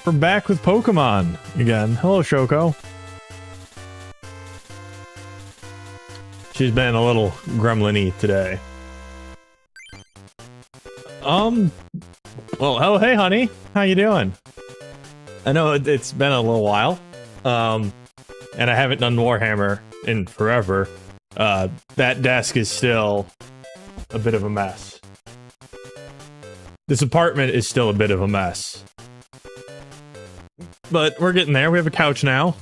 We're back with Pokemon again. Hello, Shoko. She's been a little gremlin-y today. Well, oh, hey, honey. How you doing? I know it's been a little while. And I haven't done Warhammer in forever. That desk is still a bit of a mess. This apartment is still a bit of a mess. But we're getting there. We have a couch now.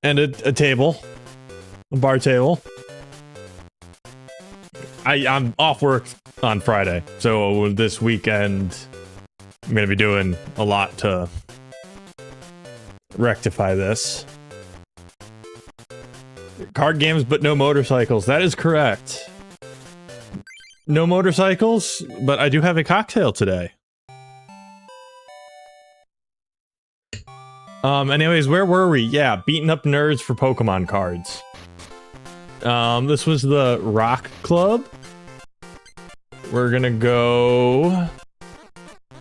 And a table. A bar table. I'm off work on Friday. So this weekend, I'm going to be doing a lot to rectify this. Card games, but no motorcycles. That is correct. No motorcycles, but I do have a cocktail today. Anyways, where were we? Yeah, beating up nerds for Pokemon cards. This was the Rock Club. We're gonna go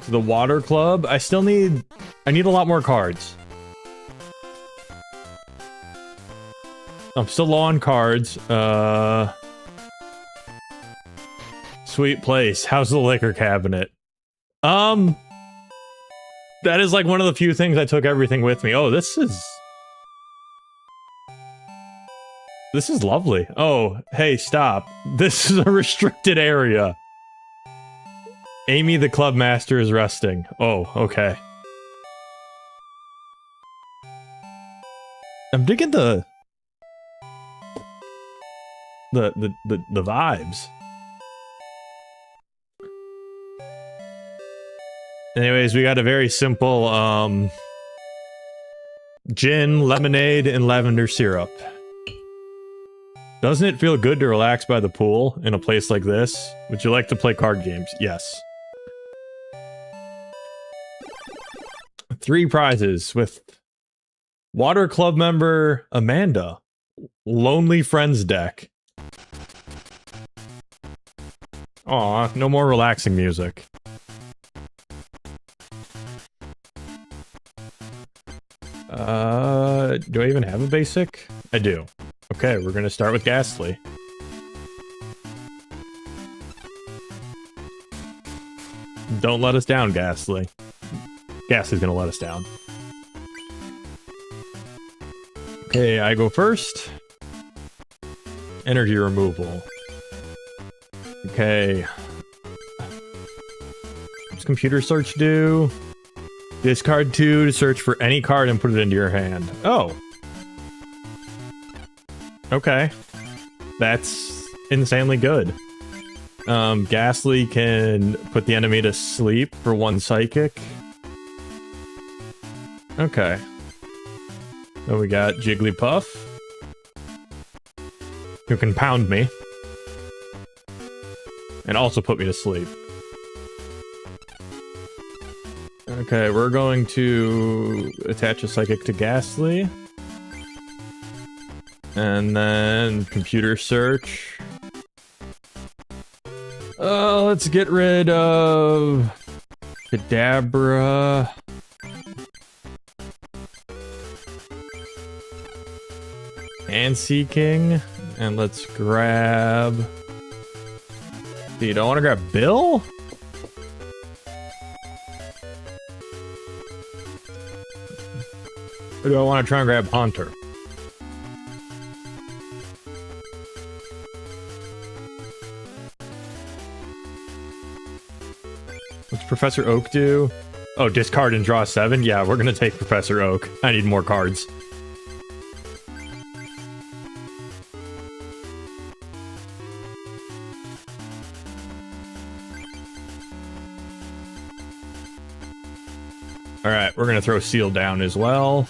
to the Water Club. I need a lot more cards. I'm still low on cards. Sweet place. How's the liquor cabinet? That is like one of the few things I took everything with me. Oh, this is lovely. Oh, hey, stop. This is a restricted area. Amy the club master is resting. Oh, okay. I'm digging the vibes. Anyways, we got a very simple gin, lemonade, and lavender syrup. Doesn't it feel good to relax by the pool in a place like this? Would you like to play card games? Yes. 3 prizes with Water Club member Amanda. Lonely Friends deck. Aw, no more relaxing music. Do I even have a basic? I do. Okay, we're gonna start with Ghastly. Don't let us down, Ghastly. Ghastly's gonna let us down. Okay, I go first. Energy removal. Okay. What's computer search do? Discard 2 to search for any card and put it into your hand. Oh. Okay. That's insanely good. Ghastly can put the enemy to sleep for 1 psychic. Okay. Then we got Jigglypuff, who can pound me. And also put me to sleep. Okay, we're going to attach a psychic to Ghastly. And then computer search. Let's get rid of Kadabra. And Seeking. And let's grab... Do you don't want to grab Bill? Or do I want to try and grab Haunter? What's Professor Oak do? Oh, discard and draw 7? Yeah, we're gonna take Professor Oak. I need more cards. Alright, we're gonna throw Seal down as well.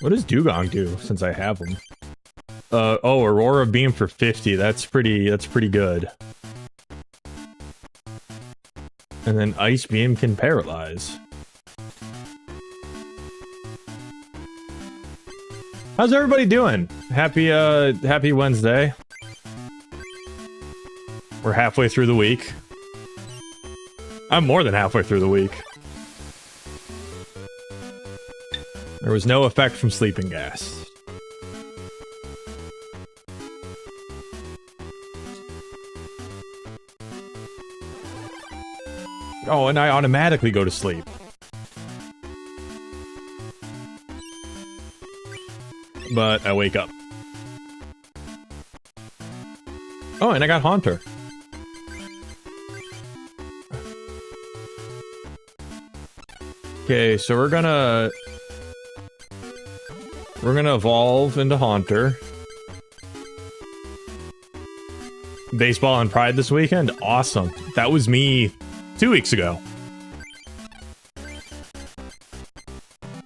What does Dugong do, since I have him? Oh, Aurora Beam for 50. That's pretty good. And then Ice Beam can paralyze. How's everybody doing? Happy Wednesday. We're halfway through the week. I'm more than halfway through the week. There was no effect from sleeping gas. Oh, and I automatically go to sleep. But I wake up. Oh, and I got Haunter. Okay, so we're gonna evolve into Haunter. Baseball and Pride this weekend? Awesome. That was me 2 weeks ago.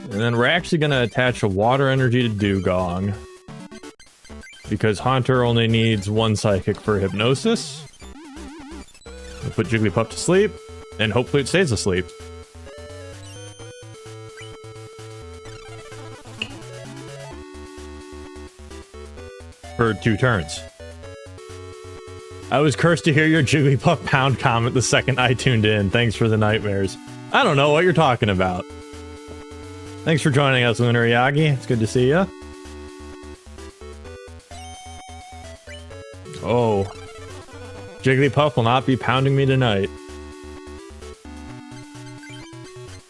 And then we're actually gonna attach a water energy to Dugong. because Haunter only needs one psychic for hypnosis. We'll put Jigglypuff to sleep, and hopefully it stays asleep. For 2 turns. I was cursed to hear your Jigglypuff pound comment the second I tuned in. Thanks for the nightmares. I don't know what you're talking about. Thanks for joining us, Lunar Yagi. It's good to see you. Oh. Jigglypuff will not be pounding me tonight.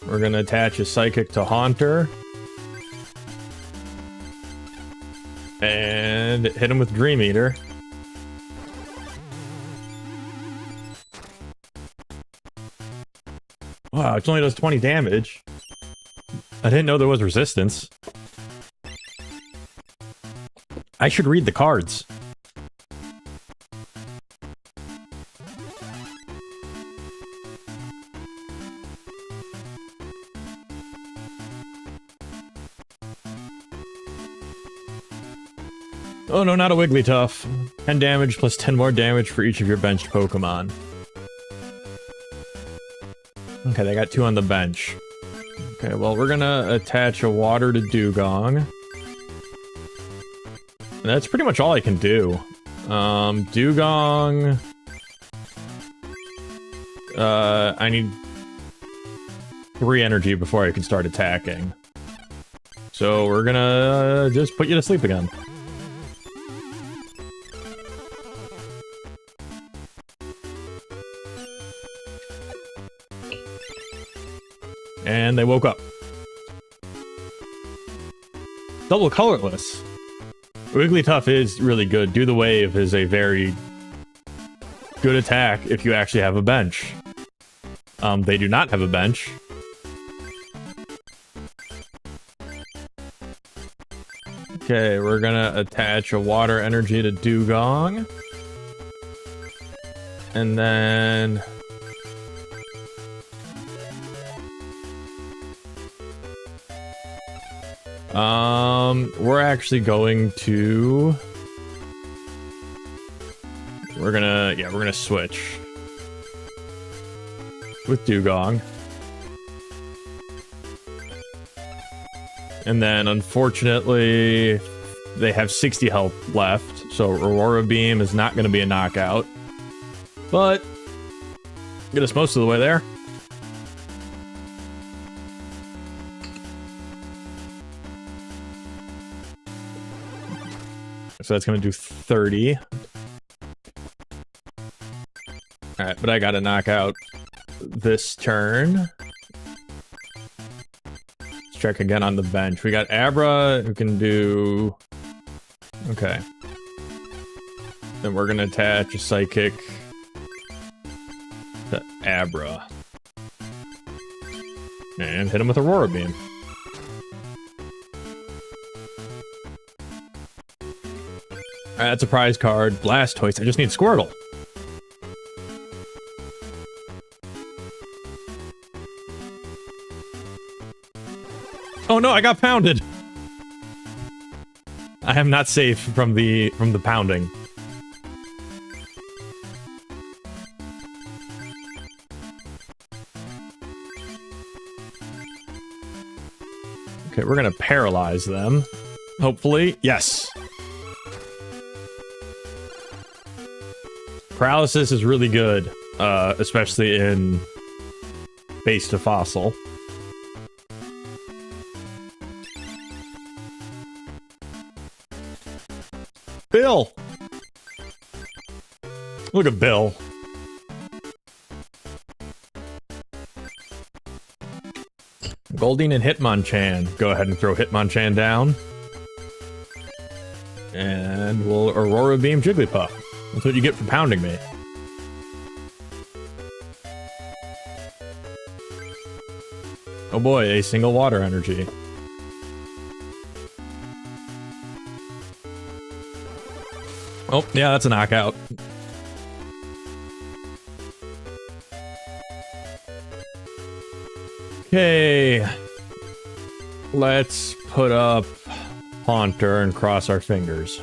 We're gonna attach a Psychic to Haunter. And hit him with Dream Eater. Wow, it only does 20 damage. I didn't know there was resistance. I should read the cards. Oh no, not a Wigglytuff. 10 damage plus 10 more damage for each of your benched Pokemon. Okay, they got 2 on the bench. Okay, well, we're gonna attach a water to Dugong. And that's pretty much all I can do. Dugong... I need 3 energy before I can start attacking. So we're gonna just put you to sleep again. And they woke up. Double colorless. Wigglytuff is really good. Do the Wave is a very good attack if you actually have a bench. They do not have a bench. Okay, we're gonna attach a water energy to Dugong. And then... we're actually going to... We're gonna switch. With Dugong. And then, unfortunately, they have 60 health left, so Aurora Beam is not gonna be a knockout. But, get us most of the way there. So that's going to do 30. Alright, but I got to knock out this turn. Let's check again on the bench. We got Abra, who can do... Okay. Then we're going to attach a Psychic to Abra. And hit him with Aurora Beam. Alright, that's a prize card. Blastoise. I just need Squirtle. Oh no, I got pounded! I am not safe from the pounding. Okay, we're gonna paralyze them. Hopefully. Yes! Paralysis is really good, especially in base to fossil. Bill! Look at Bill. Goldeen and Hitmonchan. Go ahead and throw Hitmonchan down. And we'll Aurora Beam Jigglypuff. That's what you get for pounding me. Oh boy, a single water energy. Oh, yeah, that's a knockout. Okay. Let's put up Haunter and cross our fingers.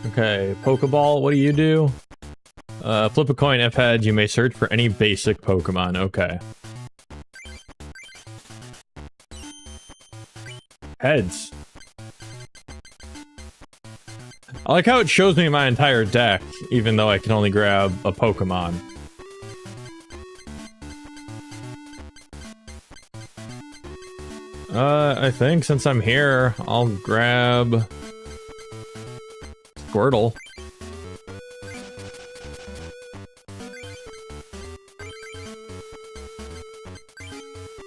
Okay, Pokeball, what do you do? Flip a coin, if heads, you may search for any basic Pokemon. Okay. Heads. I like how it shows me my entire deck, even though I can only grab a Pokemon. I think since I'm here, I'll grab Squirtle.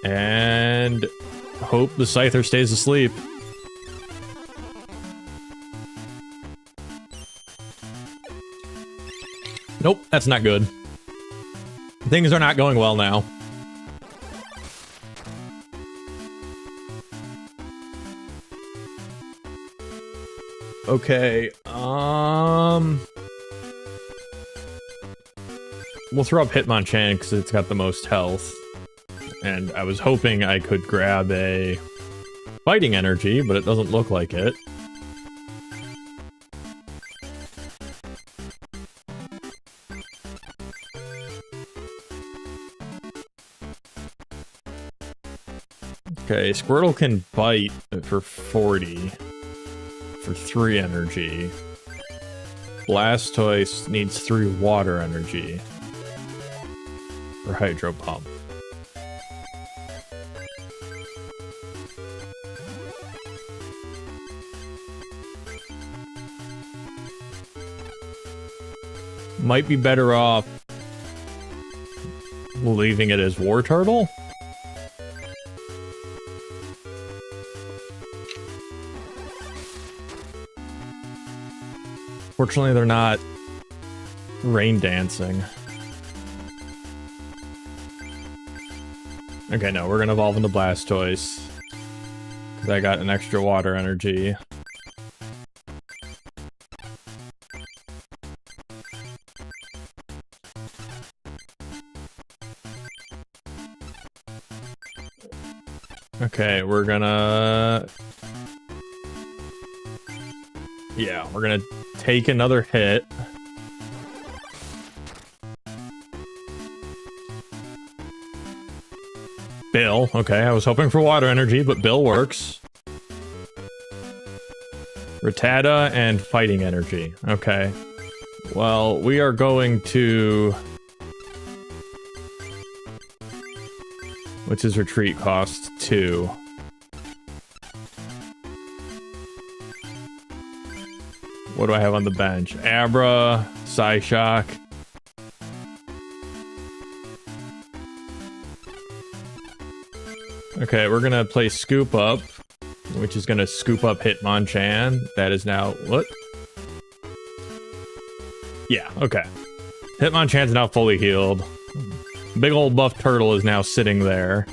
And hope the Scyther stays asleep. Nope, that's not good. Things are not going well now. Okay, we'll throw up Hitmonchan because it's got the most health. And I was hoping I could grab a fighting energy, but it doesn't look like it. Okay, Squirtle can bite for 40 for 3 energy. Blastoise needs 3 water energy for Hydro Pump. Might be better off leaving it as War Turtle. Fortunately, they're not rain dancing. Okay, no, we're gonna evolve into Blastoise because I got an extra water energy. Okay, we're gonna... Yeah, we're gonna take another hit. Bill, okay, I was hoping for water energy, but Bill works. Rattata and fighting energy, okay. Well, we are going to... Which is retreat cost 2. What do I have on the bench? Abra, Psyshock. Okay, we're gonna play Scoop Up, which is gonna scoop up Hitmonchan. That is now... What? Yeah, okay. Hitmonchan's now fully healed. Big old buff turtle is now sitting there.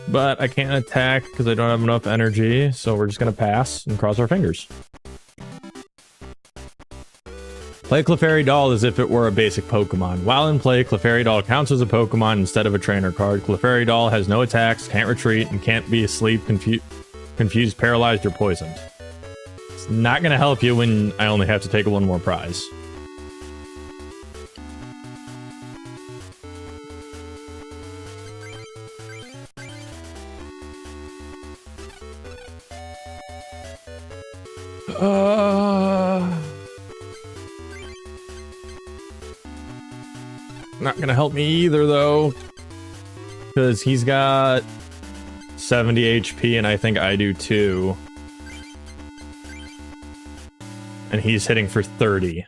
But I can't attack because I don't have enough energy, so we're just gonna pass and cross our fingers. Play Clefairy Doll as if it were a basic Pokemon. While in play, Clefairy Doll counts as a Pokemon instead of a trainer card. Clefairy Doll has no attacks, can't retreat, and can't be asleep, confused, paralyzed, or poisoned. It's not gonna help you when I only have to take one more prize. Not gonna help me either, though. Because he's got 70 HP, and I think I do too. And he's hitting for 30.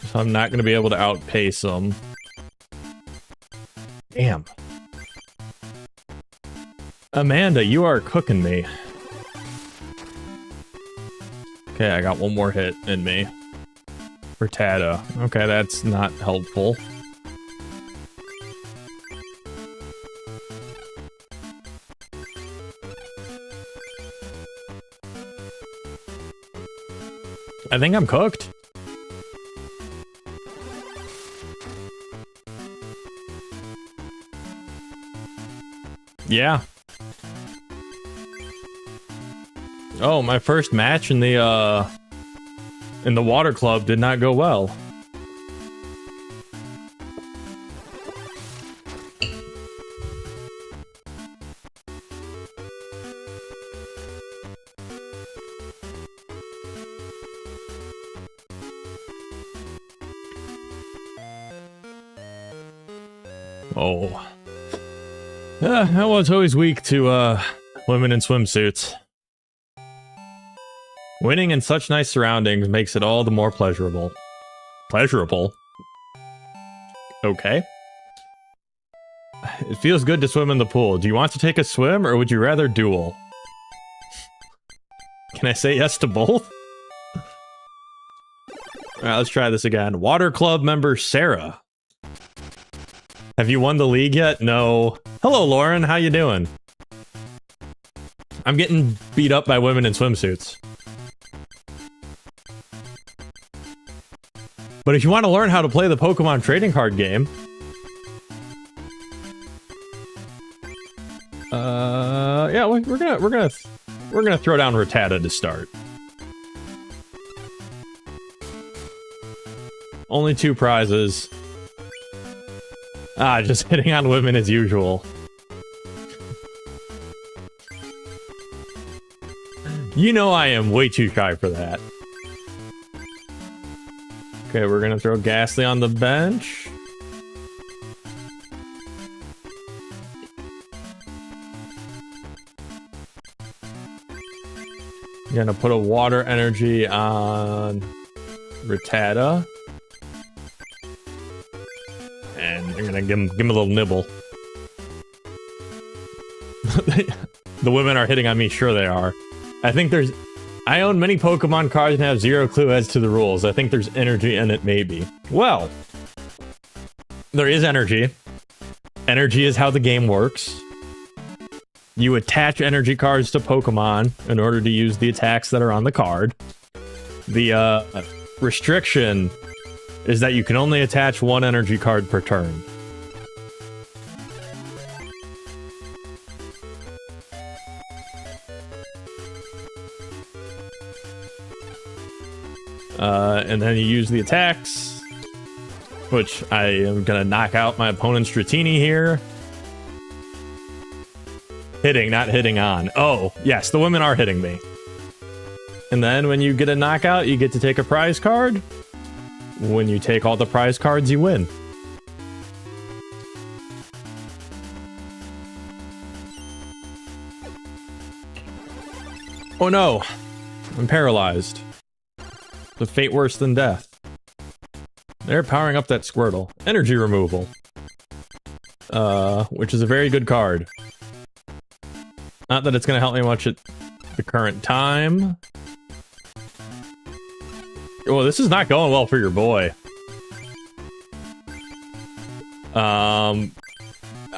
So I'm not gonna be able to outpace him. Damn. Amanda, you are cooking me. Okay, I got one more hit in me. Rattata. Okay, that's not helpful. I think I'm cooked. Yeah. Oh, my first match in the water club did not go well. Oh. Well, it's always weak to, women in swimsuits. Winning in such nice surroundings makes it all the more pleasurable. Pleasurable? Okay. It feels good to swim in the pool. Do you want to take a swim, or would you rather duel? Can I say yes to both? Alright, let's try this again. Water Club member Sarah. Have you won the league yet? No. Hello, Lauren. How you doing? I'm getting beat up by women in swimsuits. But if you want to learn how to play the Pokemon trading card game, yeah, we're gonna throw down Rattata to start. Only 2 prizes. Ah, just hitting on women as usual. You know I am way too shy for that. Okay, we're gonna throw Ghastly on the bench. Gonna put a water energy on Rattata. And I'm gonna give him a little nibble. The women are hitting on me, sure they are. I own many Pokemon cards and have zero clue as to the rules. I think there's energy in it, maybe. Well, there is energy. Energy is how the game works. You attach energy cards to Pokemon in order to use the attacks that are on the card. The restriction is that you can only attach 1 energy card per turn. And then you use the attacks, which I am gonna knock out my opponent's Dratini here. Hitting, not hitting on. Oh, yes, the women are hitting me. And then when you get a knockout, you get to take a prize card. When you take all the prize cards, you win. Oh no, I'm paralyzed. The fate worse than death. They're powering up that Squirtle. Energy removal. Which is a very good card. Not that it's gonna help me much at the current time. Oh, this is not going well for your boy. I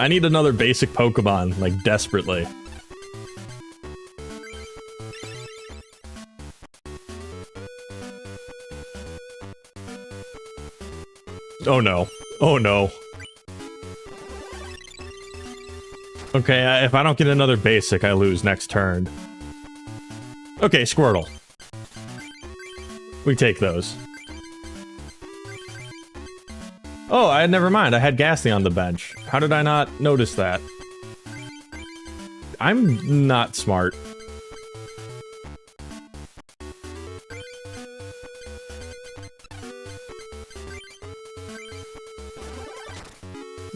need another basic Pokemon, like, desperately. Oh no. Oh no. Okay, if I don't get another basic, I lose next turn. Okay, Squirtle. We take those. Oh, never mind. I had Ghastly on the bench. How did I not notice that? I'm not smart.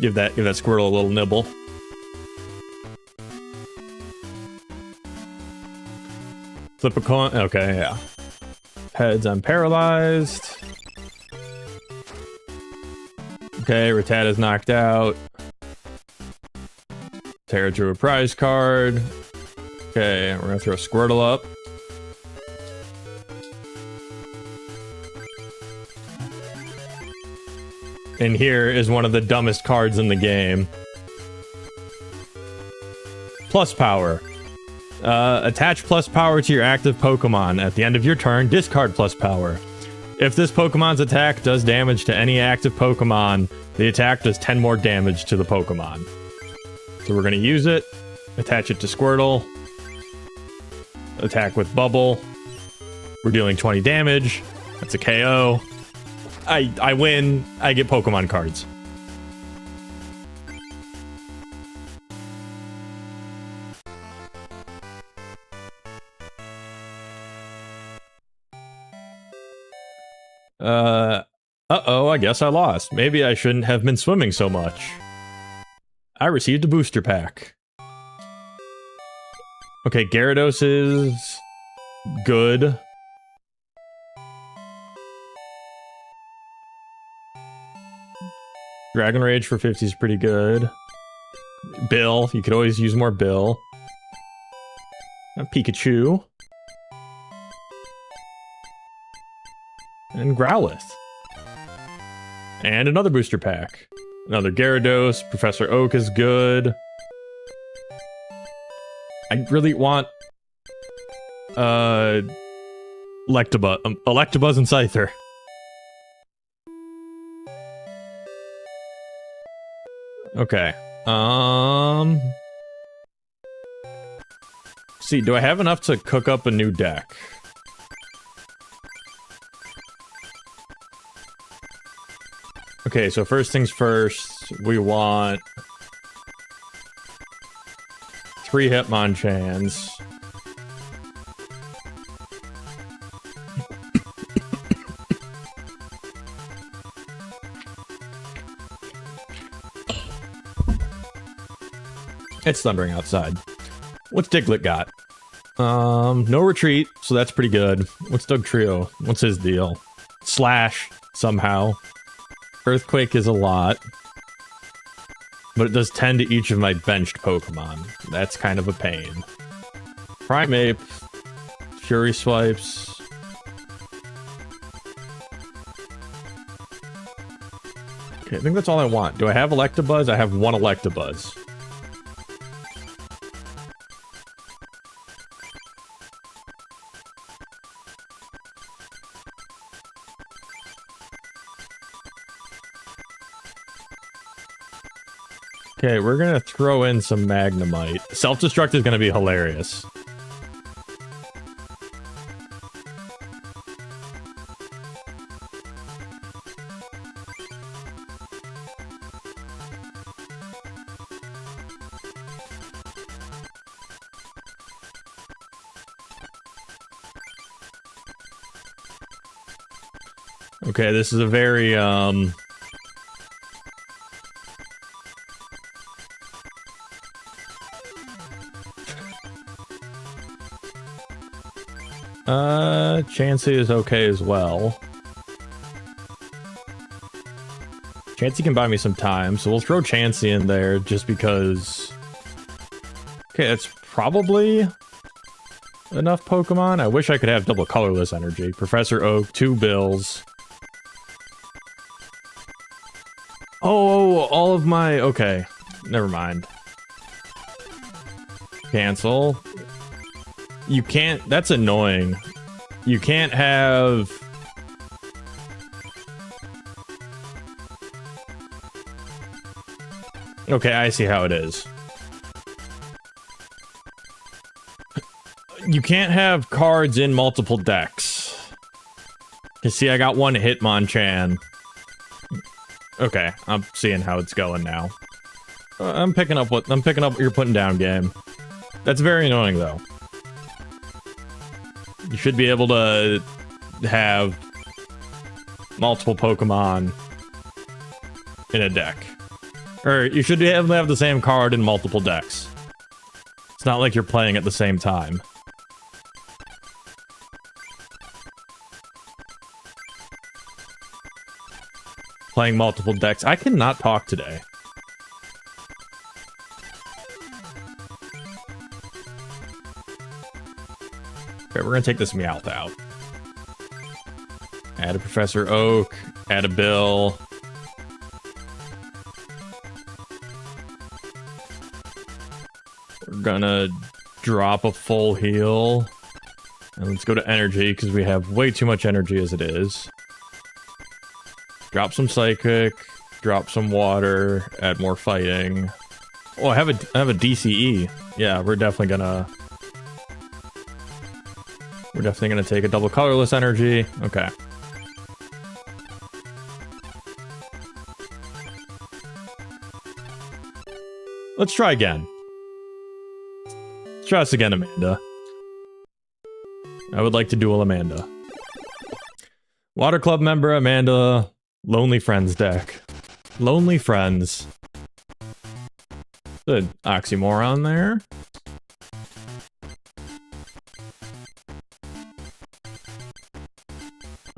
Give that Squirtle a little nibble. Flip a coin. Okay, yeah. Heads, I'm paralyzed. Okay, Rattata's knocked out. Terra drew a prize card. Okay, we're gonna throw Squirtle up. And here is one of the dumbest cards in the game. Plus power. Attach plus power to your active Pokemon. At the end of your turn, discard plus power. If this Pokemon's attack does damage to any active Pokemon, the attack does 10 more damage to the Pokemon. So we're going to use it. Attach it to Squirtle. Attack with Bubble. We're dealing 20 damage. That's a KO. I win. I get Pokemon cards. Uh-oh, I guess I lost. Maybe I shouldn't have been swimming so much. I received a booster pack. Okay, Gyarados is good. Dragon Rage for 50 is pretty good. Bill, you could always use more Bill. A Pikachu. And Growlithe. And another booster pack. Another Gyarados. Professor Oak is good. I really want Electabuzz and Scyther. Okay. See, do I have enough to cook up a new deck? Okay, so first things first, we want 3 Hitmonchans. It's thundering outside. What's Diglett got? No retreat, so that's pretty good. What's Doug Trio? What's his deal? Slash, somehow. Earthquake is a lot. But it does 10 to each of my benched Pokemon. That's kind of a pain. Primeape. Fury Swipes. Okay, I think that's all I want. Do I have Electabuzz? I have 1 Electabuzz. Okay, we're gonna throw in some Magnemite. Self-destruct is gonna be hilarious. Okay, this is a very, Chansey is okay as well. Chansey can buy me some time, so we'll throw Chansey in there just because... Okay, that's probably enough Pokemon. I wish I could have double colorless energy. Professor Oak, 2 Bills. Oh, all of my... Okay, never mind. Cancel. You can't... That's annoying. You can't have... Okay, I see how it is. You can't have cards in multiple decks. You see, I got 1 Hitmonchan. Okay, I'm seeing how it's going now. I'm picking up what you're putting down, game. That's very annoying, though. You should be able to have multiple Pokemon in a deck. Or you should be able to have the same card in multiple decks. It's not like you're playing at the same time. Playing multiple decks. I cannot talk today. Okay, we're gonna take this Meowth out. Add a Professor Oak. Add a Bill. We're gonna drop a full heal. And let's go to energy, because we have way too much energy as it is. Drop some Psychic. Drop some water. Add more fighting. Oh, I have a DCE. Yeah, we're definitely gonna take a double colorless energy. Okay. Let's try again. Let's try this again, Amanda. I would like to duel Amanda. Water Club member Amanda. Lonely Friends deck. Lonely Friends. Good oxymoron there.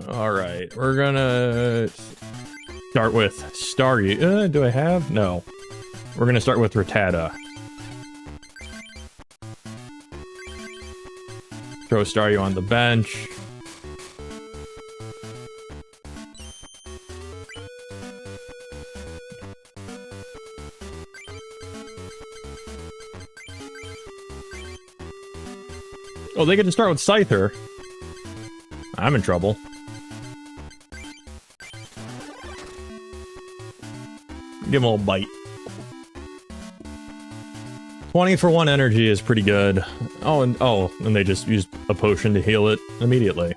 Alright, we're gonna start with Staryu. Do I have? No. We're gonna start with Rattata. Throw Staryu on the bench. Oh, they get to start with Scyther. I'm in trouble. Give him a little bite. 20 for 1 energy is pretty good. Oh, and they just used a potion to heal it immediately.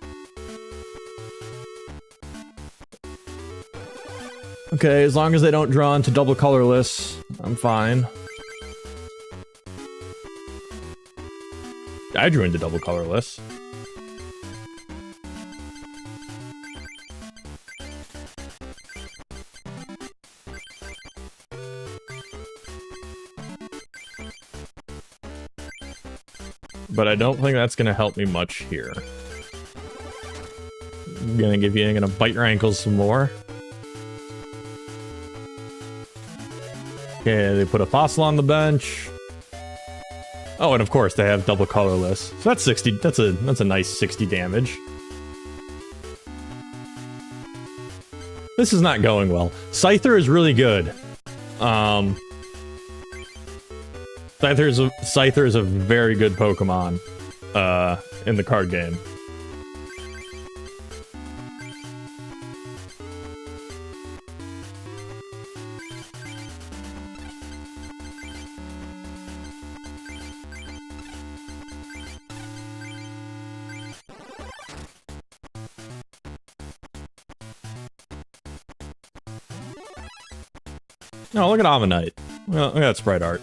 Okay, as long as they don't draw into double colorless, I'm fine. I drew into double colorless. But I don't think that's gonna help me much here. I'm gonna bite your ankles some more. Okay, they put a fossil on the bench. Oh, and of course they have double colorless. So that's 60. That's a nice 60 damage. This is not going well. Scyther is really good. Scyther is a very good Pokemon in the card game. No, look at Ammonite. Well, look at that sprite art.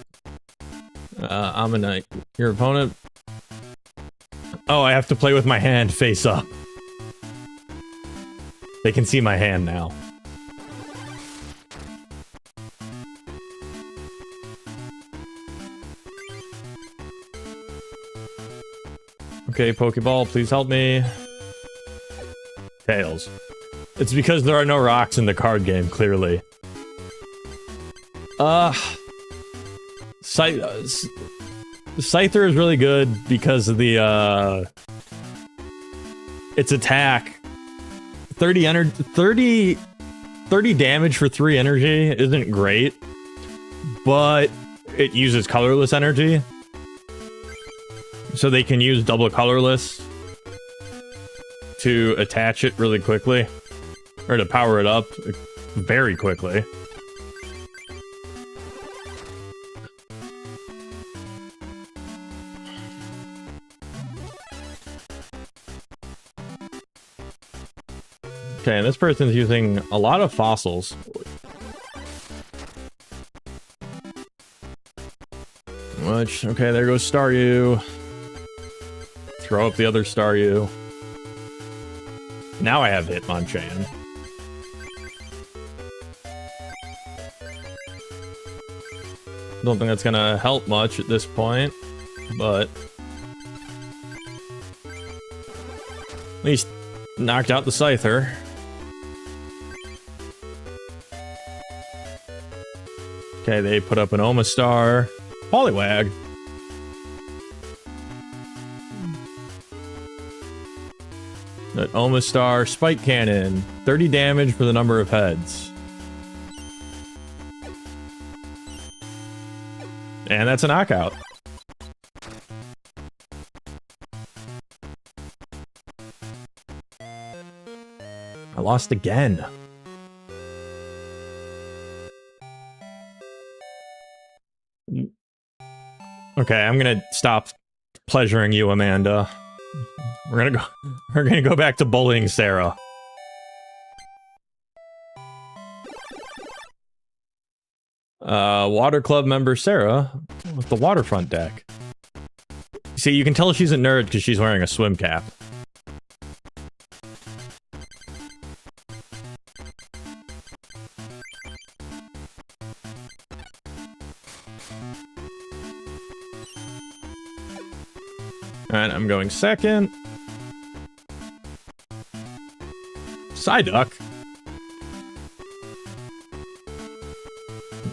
Ammonite. Your opponent... Oh, I have to play with my hand face up. They can see my hand now. Okay, Pokeball, please help me. Tails. It's because there are no rocks in the card game, clearly. Scyther is really good because of the, its attack. 30 damage for 3 energy isn't great, but it uses colorless energy. So they can use double colorless to attach it really quickly, or to power it up very quickly. Okay, and this person's using a lot of fossils. Which, okay, there goes Staryu. Throw up the other Staryu. Now I have Hitmonchan. Don't think that's gonna help much at this point, but at least knocked out the Scyther. Okay, they put up an Omastar. Poliwag. That Omastar Spike Cannon. 30 damage for the number of heads. And that's a knockout. I lost again. Okay, I'm gonna stop pleasuring you, Amanda. We're gonna go back to bullying Sarah. Water Club member Sarah with the waterfront deck. See, you can tell she's a nerd because she's wearing a swim cap. Alright, I'm going second. Psyduck.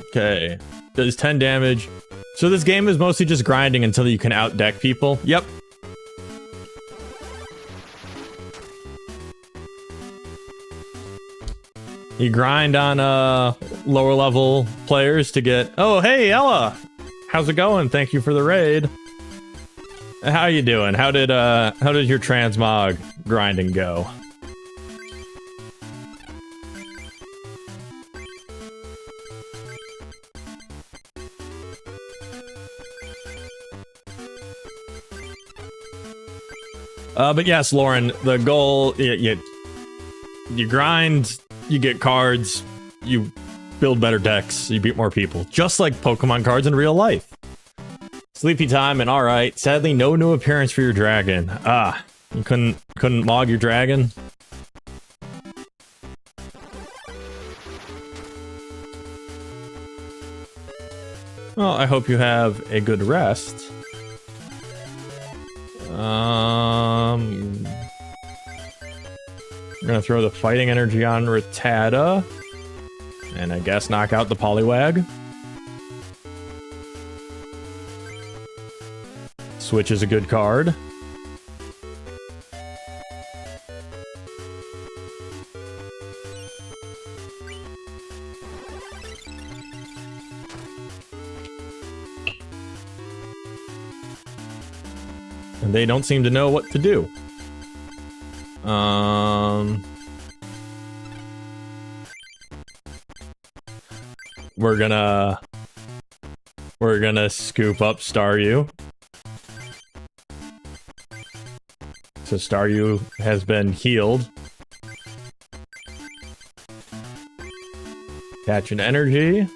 Okay. Does 10 damage. So this game is mostly just grinding until you can outdeck people. Yep. You grind on lower level players to get... Oh, hey, Ella! How's it going? Thank you for the raid. How you doing? How did your transmog grinding go? But yes, Lauren, the goal, you grind, you get cards, you build better decks, you beat more people. Just like Pokemon cards in real life. Sleepy time and alright. Sadly, no new appearance for your dragon. Ah, you couldn't mog your dragon? Well, I hope you have a good rest. I'm gonna throw the fighting energy on Rattata. And I guess knock out the Poliwag. Switch is a good card. And they don't seem to know what to do. We're gonna scoop up Staryu. So Staryu has been healed. Catch an energy.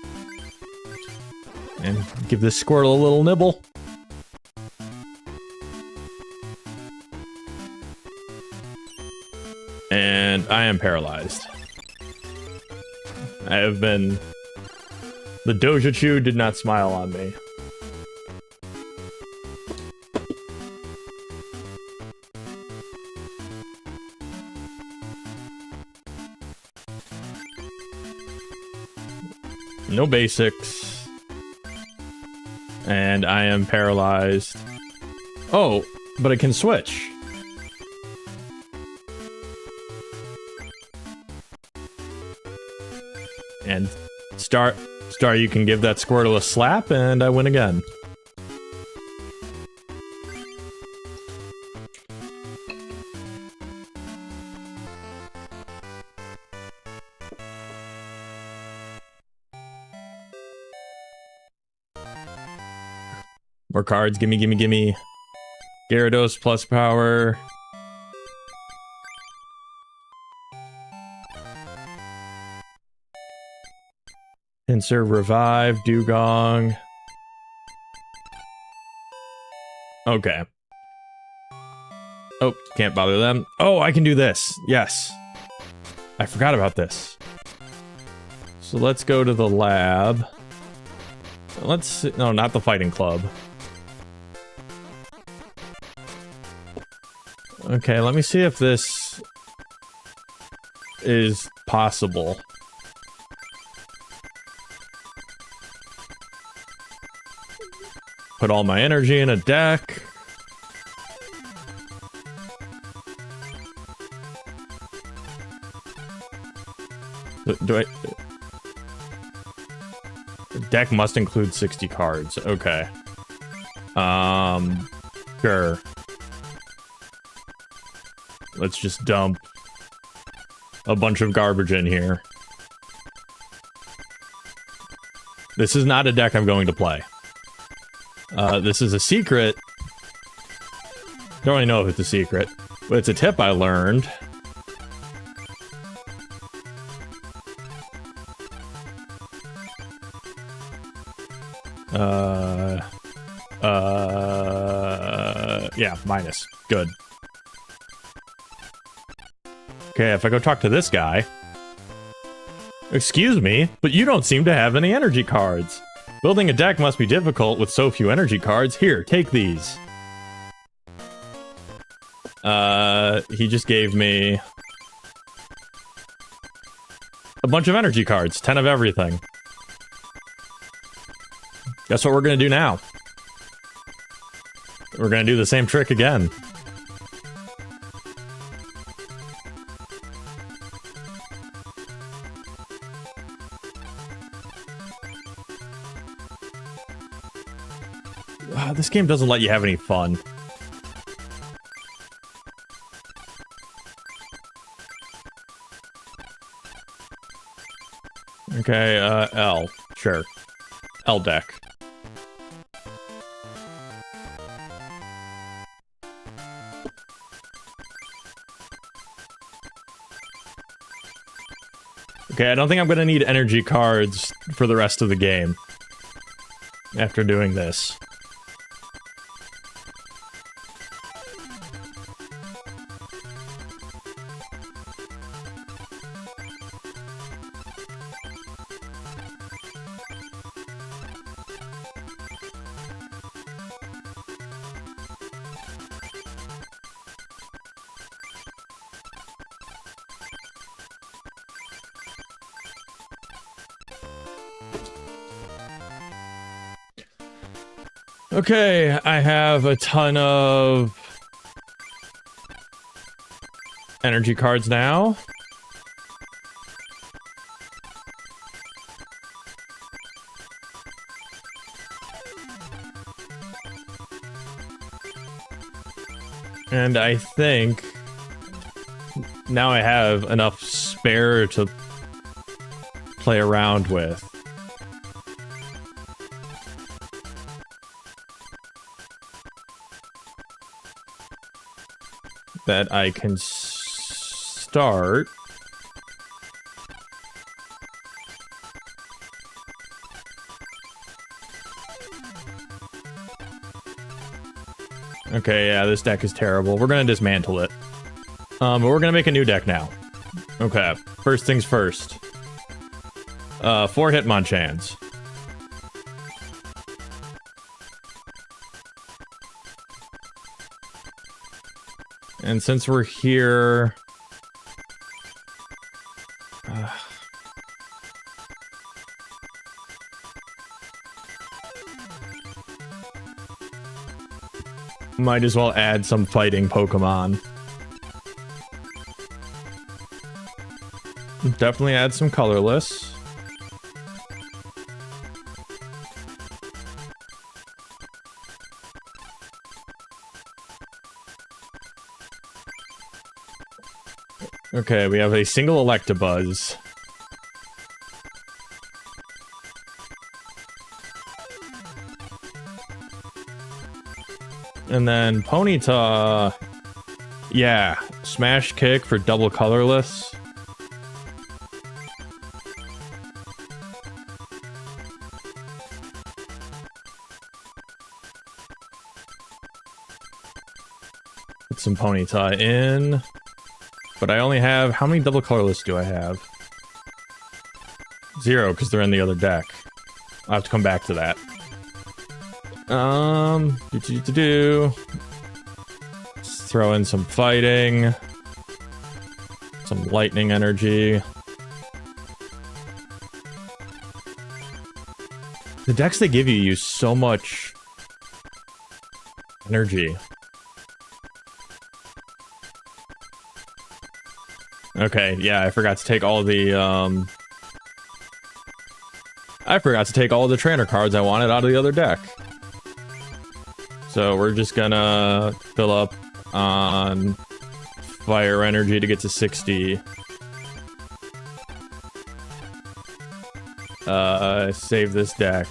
And give this Squirtle a little nibble. And I am paralyzed. I have been... The Dojachu did not smile on me. No basics. And I am paralyzed. Oh, but I can switch. And Star, you can give that Squirtle a slap, and I win again. More cards, gimme, gimme, gimme. Gyarados plus power. Insert Revive, Dugong. Okay. Oh, can't bother them. Oh, I can do this. Yes. I forgot about this. So let's go to the lab. Let's... No, not the fighting club. Okay, let me see if this is possible. Put all my energy in a deck. Do I... The deck must include 60 cards. Okay. Sure. Let's just dump a bunch of garbage in here. This is not a deck I'm going to play. This is a secret. Don't really know if it's a secret, but it's a tip I learned. Yeah, minus. Good. Okay, if I go talk to this guy. Excuse me, but you don't seem to have any energy cards. Building a deck must be difficult with so few energy cards. Here, take these. He just gave me a bunch of energy cards, 10 of everything. Guess what we're gonna do now? We're gonna do the same trick again. This game doesn't let you have any fun. Okay, L. Sure. L deck. Okay, I don't think I'm gonna need energy cards for the rest of the game. After doing this. Okay, I have a ton of energy cards now. And I think now I have enough spare to play around with. That I can start. Okay, yeah, this deck is terrible. We're gonna dismantle it. But we're gonna make a new deck now. Okay, first things first. 4 Hitmonchans. And since we're here... might as well add some fighting Pokemon. Definitely add some colorless. Okay, we have a single Electabuzz. And then Ponyta... yeah, Smash Kick for double colorless. Put some Ponyta in. But I only have... how many double colorless do I have? 0, because they're in the other deck. I'll have to come back to that. Let's throw in some fighting. Some lightning energy. The decks they give you use so much energy. Okay, yeah, I forgot to take all the, I forgot to take all the trainer cards I wanted out of the other deck. So we're just gonna fill up on fire energy to get to 60. Save this deck.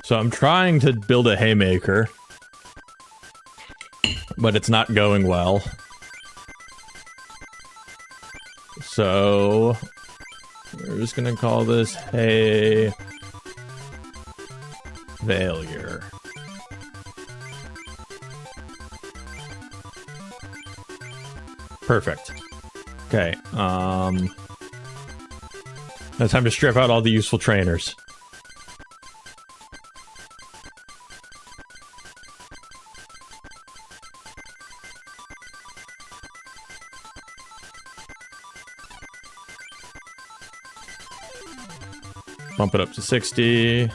So I'm trying to build a haymaker, but it's not going well. So we're just gonna call this hay failure. Perfect. Okay, now time to strip out all the useful trainers. Bump it up to 60.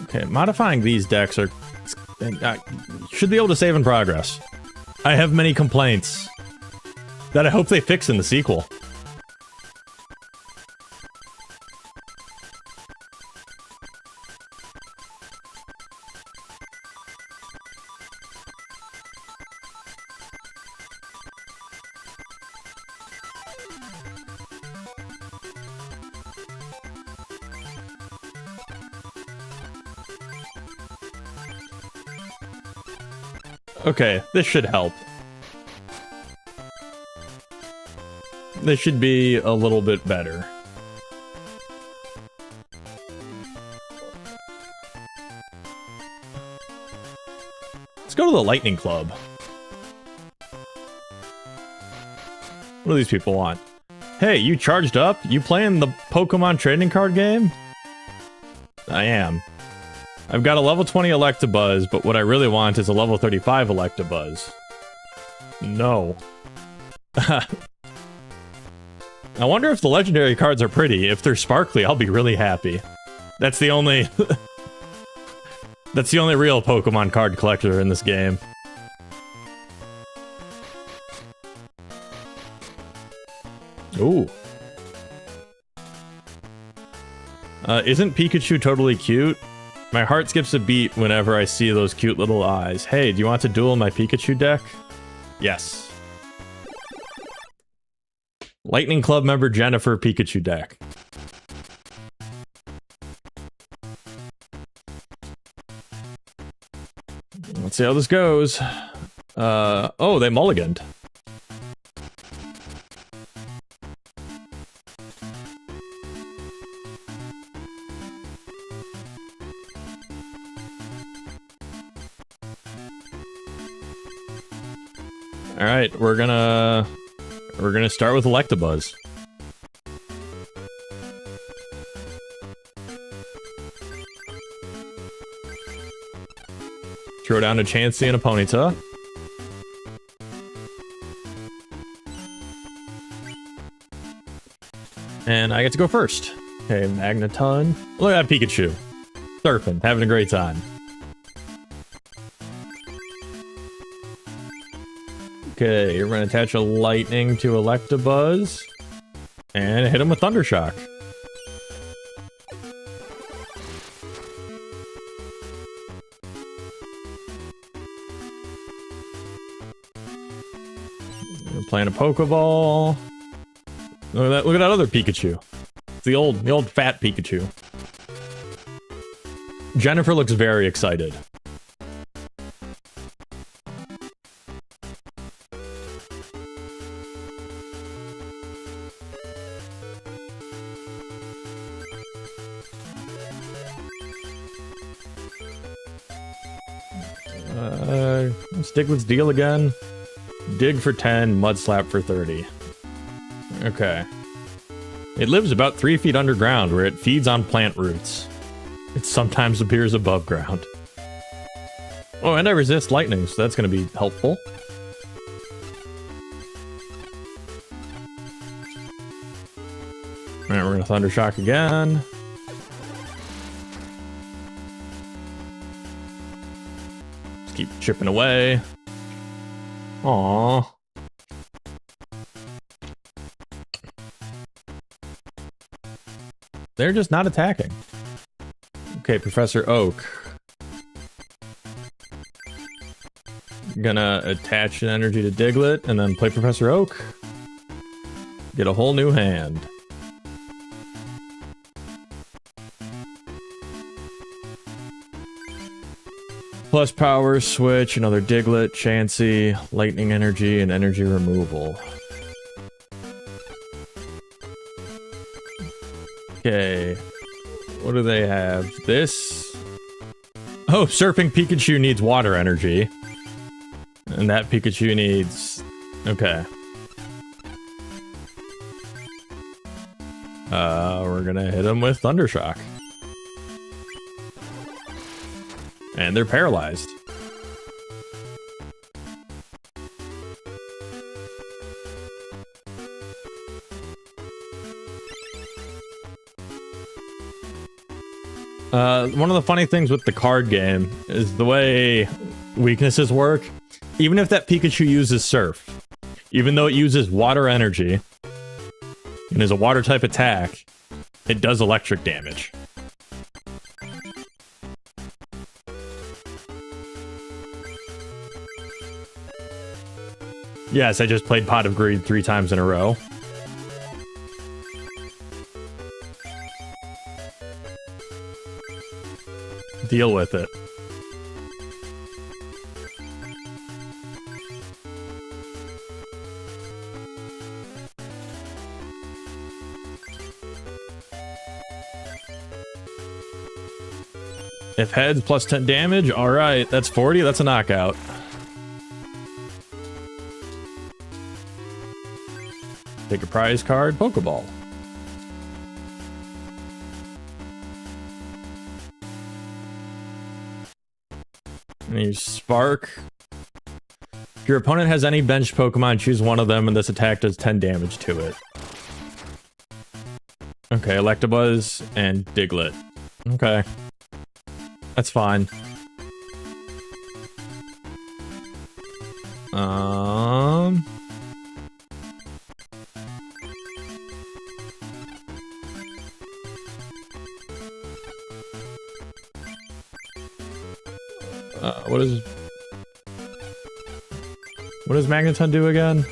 Okay, modifying these decks are... should be able to save in progress. I have many complaints that I hope they fix in the sequel. Okay, this should help. This should be a little bit better. Let's go to the Lightning Club. What do these people want? Hey, you charged up? You playing the Pokemon trading card game? I am. I've got a level 20 Electabuzz, but what I really want is a level 35 Electabuzz. No. I wonder if the legendary cards are pretty. If they're sparkly, I'll be really happy. That's the only... That's the only real Pokemon card collector in this game. Ooh. Isn't Pikachu totally cute? My heart skips a beat whenever I see those cute little eyes. Hey, do you want to duel my Pikachu deck? Yes. Lightning Club member Jennifer Pikachu deck. Let's see how this goes. Oh, they mulliganed. All right, we're gonna start with Electabuzz. Throw down a Chansey and a Ponyta. And I get to go first. Okay, Magneton. Look at that Pikachu. Surfing, having a great time. Okay, you're gonna attach a Lightning to Electabuzz. And hit him with Thundershock. We're playing a Pokeball. Look at that other Pikachu. It's the old fat Pikachu. Jennifer looks very excited. Stiglet's deal again. Dig for 10, Mud Slap for 30. Okay. It lives about 3 feet underground, where it feeds on plant roots. It sometimes appears above ground. Oh, and I resist lightning, so that's going to be helpful. Alright, we're going to Thundershock again. Keep chipping away. Aww. They're just not attacking. Okay, Professor Oak. Gonna attach an energy to Diglett and then play Professor Oak. Get a whole new hand. Plus power switch, another Diglett, Chansey, lightning energy, and energy removal. Okay. What do they have? This... Oh, Surfing Pikachu needs water energy. And that Pikachu needs... Okay. We're gonna hit him with Thundershock. And they're paralyzed. One of the funny things with the card game is the way weaknesses work. Even if that Pikachu uses Surf, even though it uses water energy and is a water type attack, it does electric damage. Yes, I just played Pot of Greed 3 times in a row. Deal with it. If heads, plus 10 damage. Alright, that's 40. That's a knockout. Take a prize card, Pokeball. And you Spark. If your opponent has any bench Pokemon, choose one of them, and this attack does 10 damage to it. Okay, Electabuzz and Diglett. Okay. That's fine. What does Magneton do again?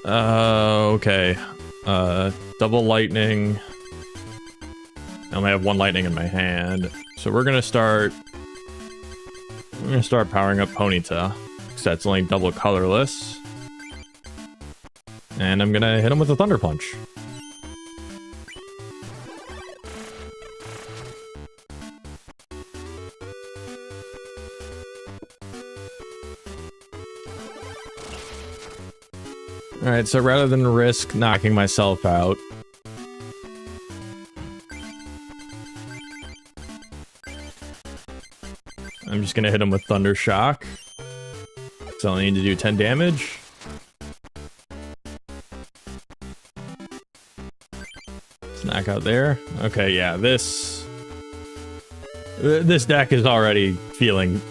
Okay. Double lightning. I only have one lightning in my hand. So we're gonna start powering up Ponyta, because that's only double colorless. And I'm gonna hit him with a Thunder Punch. Alright, so rather than risk knocking myself out, I'm just gonna hit him with Thunder Shock. So I need to do 10 damage. Let's knock out there. Okay, yeah, this deck is already feeling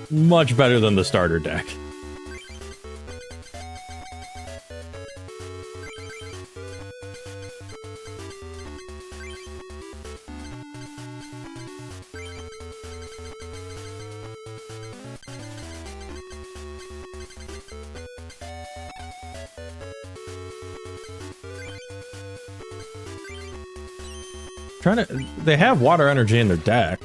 much better than the starter deck. They have water energy in their deck.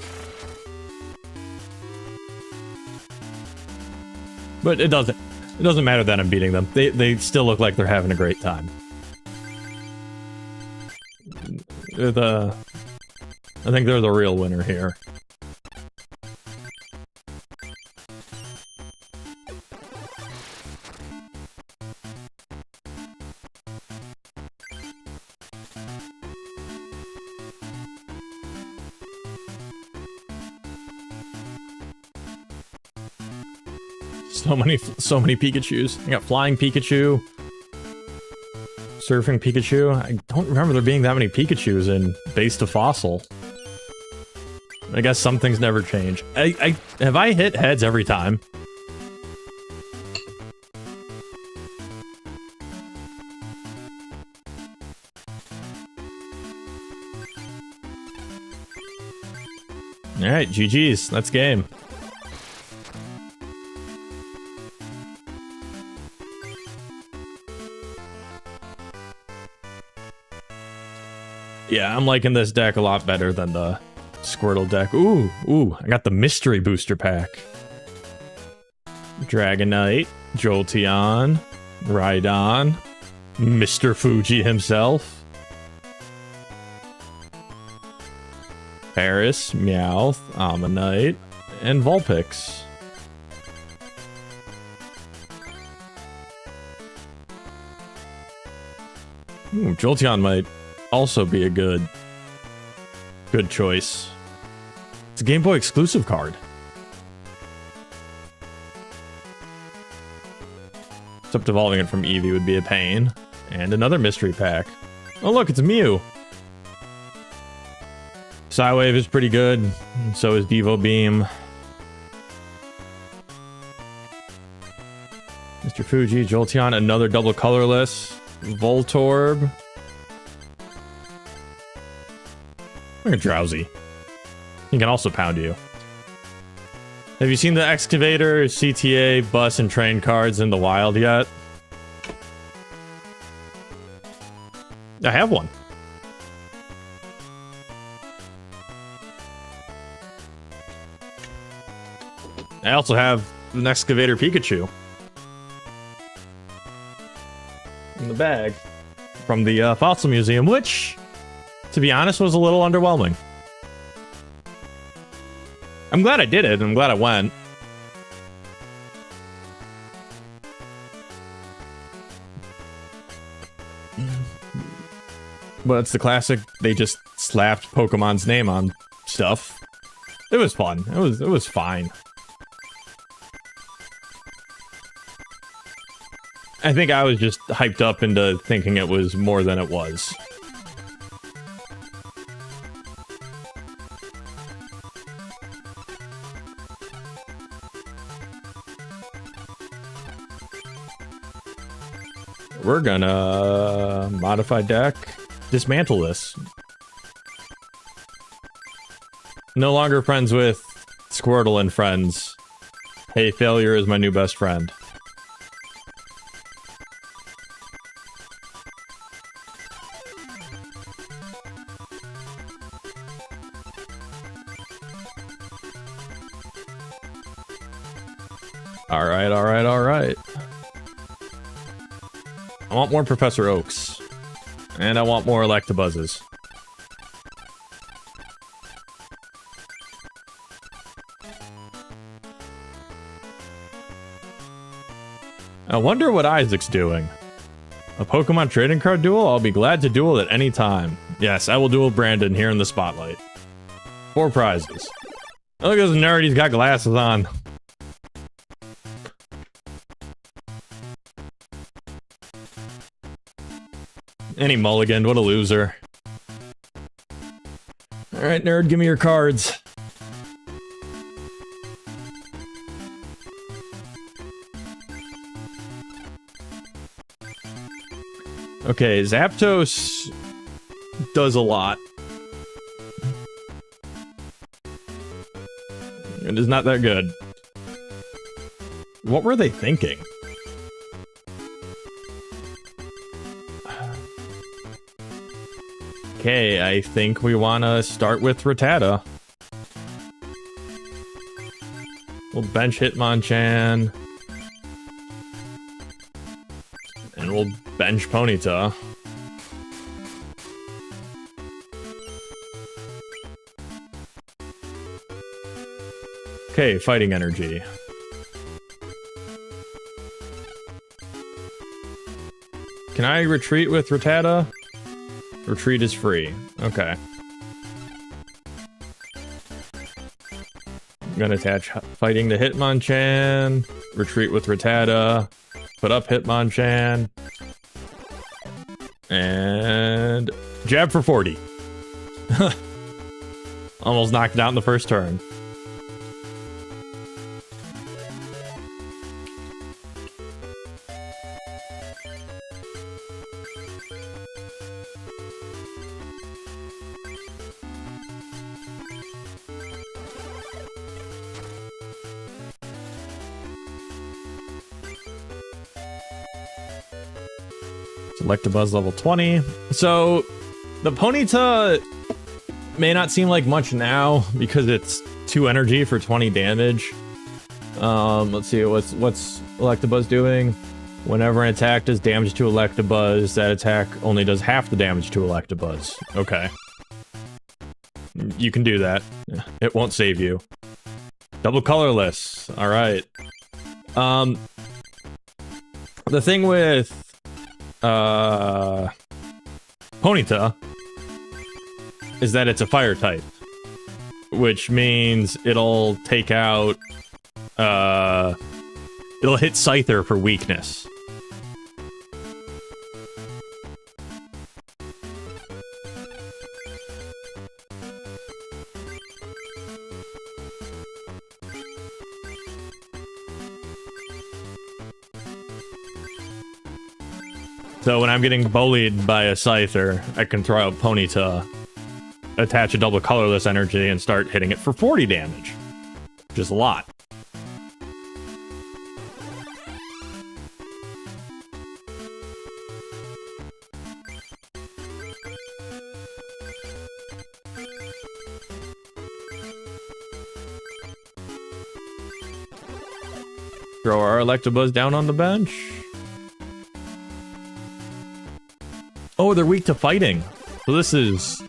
But it doesn't matter that I'm beating them. They still look like they're having a great time. I think they're the real winner here. So many Pikachus. I got Flying Pikachu. Surfing Pikachu. I don't remember there being that many Pikachus in Base to Fossil. I guess some things never change. Have I hit heads every time? Alright, GG's. That's game. Yeah, I'm liking this deck a lot better than the Squirtle deck. Ooh, ooh, I got the mystery booster pack. Dragonite, Jolteon, Rhydon, Mr. Fuji himself, Paris, Meowth, Ammonite, and Vulpix. Ooh, Jolteon might also be a good choice. It's a Game Boy exclusive card. Except evolving it from Eevee would be a pain. And another mystery pack. Oh look, it's a Mew! Psywave is pretty good, and so is Devo Beam. Mr. Fuji, Jolteon, another double colorless. Voltorb. Look at Drowsy. He can also pound you. Have you seen the Excavator, CTA, Bus, and Train cards in the wild yet? I have one. I also have an Excavator Pikachu. In the bag. From the Fossil Museum, which, to be honest, was a little underwhelming. I'm glad I did it, and I'm glad I went. But it's the classic, they just slapped Pokemon's name on stuff. It was fun. It was fine. I think I was just hyped up into thinking it was more than it was. We're gonna modify deck, dismantle this. No longer friends with Squirtle and friends. Hey, failure is my new best friend. Alright, alright, alright. I want more Professor Oaks. And I want more Electabuzzes. I wonder what Isaac's doing. A Pokemon trading card duel? I'll be glad to duel at any time. Yes, I will duel Brandon here in the spotlight. 4 prizes. Oh, look at this nerd, he's got glasses on. And he mulliganed, what a loser. Alright, nerd, give me your cards. Okay, Zapdos does a lot. It is not that good. What were they thinking? Okay, I think we want to start with Rattata. We'll bench Hitmonchan. And we'll bench Ponyta. Okay, Fighting Energy. Can I retreat with Rattata? Retreat is free. Okay. I'm gonna attach Fighting to Hitmonchan. Retreat with Rattata. Put up Hitmonchan. And jab for 40. Almost knocked it out in the first turn. Electabuzz level 20. So, the Ponyta may not seem like much now because it's 2 energy for 20 damage. Let's see, what's Electabuzz doing? Whenever an attack does damage to Electabuzz, that attack only does half the damage to Electabuzz. Okay. You can do that. It won't save you. Double colorless. Alright. The thing with Ponyta is that it's a fire type, which means it'll take out it'll hit Scyther for weakness. So when I'm getting bullied by a Scyther, I can throw out Ponyta, attach a double colorless energy, and start hitting it for 40 damage. Which is a lot. Throw our Electabuzz down on the bench. Oh, they're weak to fighting. So this is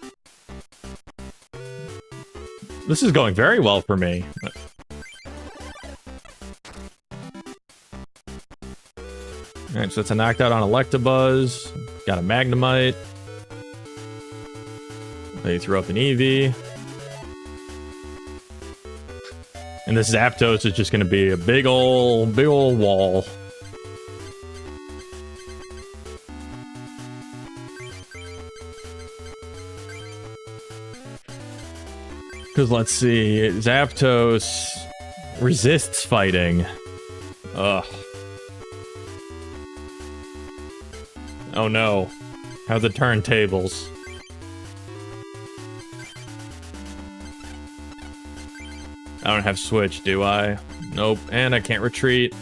going very well for me. Alright, so it's a knocked out on Electabuzz. Got a Magnemite. They throw up an Eevee. And this Zapdos is just gonna be a big ol' wall. Because let's see, Zapdos resists fighting. Ugh. Oh no. How the turntables. I don't have Switch, do I? Nope, and I can't retreat.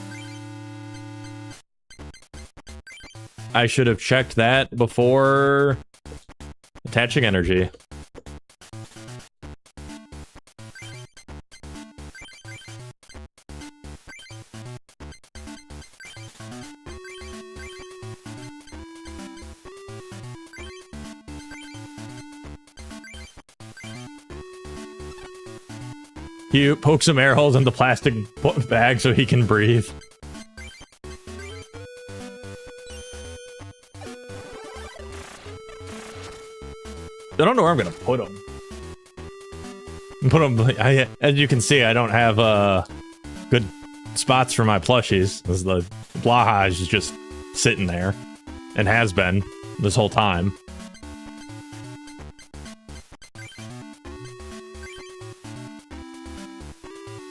I should have checked that before attaching energy. He pokes some air holes in the plastic bag so he can breathe. I don't know where I'm gonna put him. As you can see, I don't have good spots for my plushies. The Blaha is just sitting there, and has been this whole time.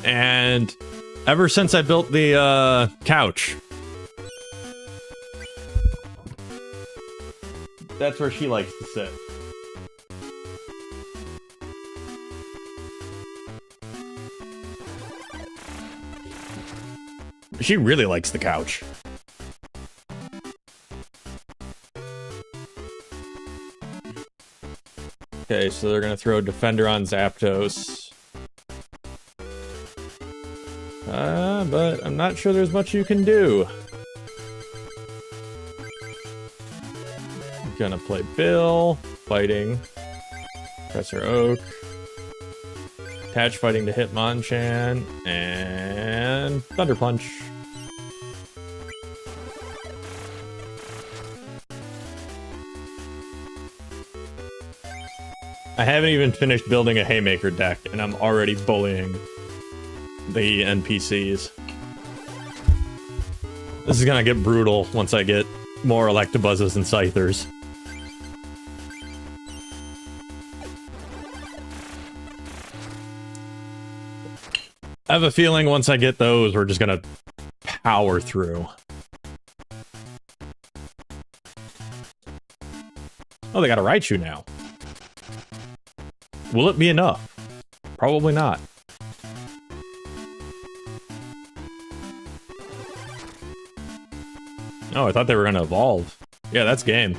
And ever since I built the couch, that's where she likes to sit. She really likes the couch. Okay, so they're gonna throw Defender on Zapdos. But I'm not sure there's much you can do. Gonna play Bill, fighting Professor Oak, attach fighting to Hitmonchan, and Thunder Punch. I haven't even finished building a Haymaker deck, and I'm already bullying the NPCs. This is gonna get brutal once I get more Electabuzzes and Scythers. I have a feeling once I get those, we're just gonna power through. Oh, they got a Raichu now. Will it be enough? Probably not. Oh, I thought they were gonna evolve. Yeah, that's game.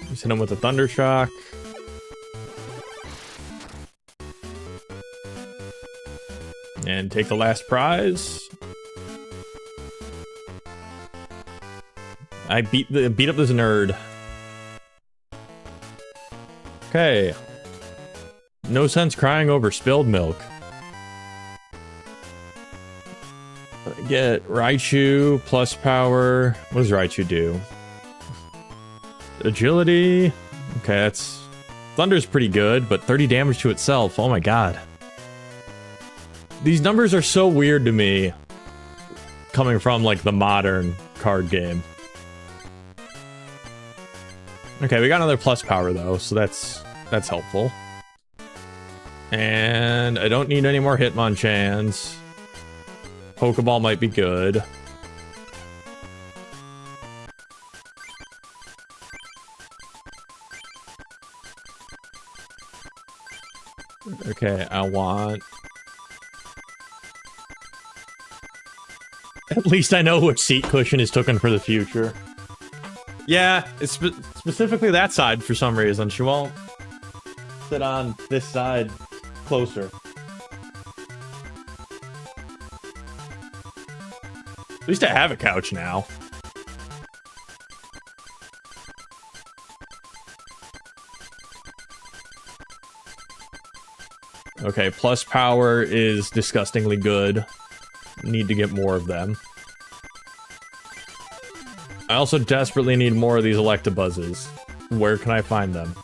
Just hit him with a Thunder Shock. And take the last prize. I beat up this nerd. Okay. No sense crying over spilled milk. Get Raichu, plus power. What does Raichu do? Agility. Okay, that's... Thunder's pretty good, but 30 damage to itself. Oh my god. These numbers are so weird to me. Coming from, like, the modern card game. Okay, we got another plus power, though, so that's helpful. And I don't need any more Hitmonchans. Pokeball might be good. Okay, I want... At least I know which seat cushion is taken for the future. Yeah, it's specifically that side for some reason. She won't sit on this side closer. At least I have a couch now. Okay, plus power is disgustingly good. Need to get more of them. I also desperately need more of these Electabuzzes. Where can I find them?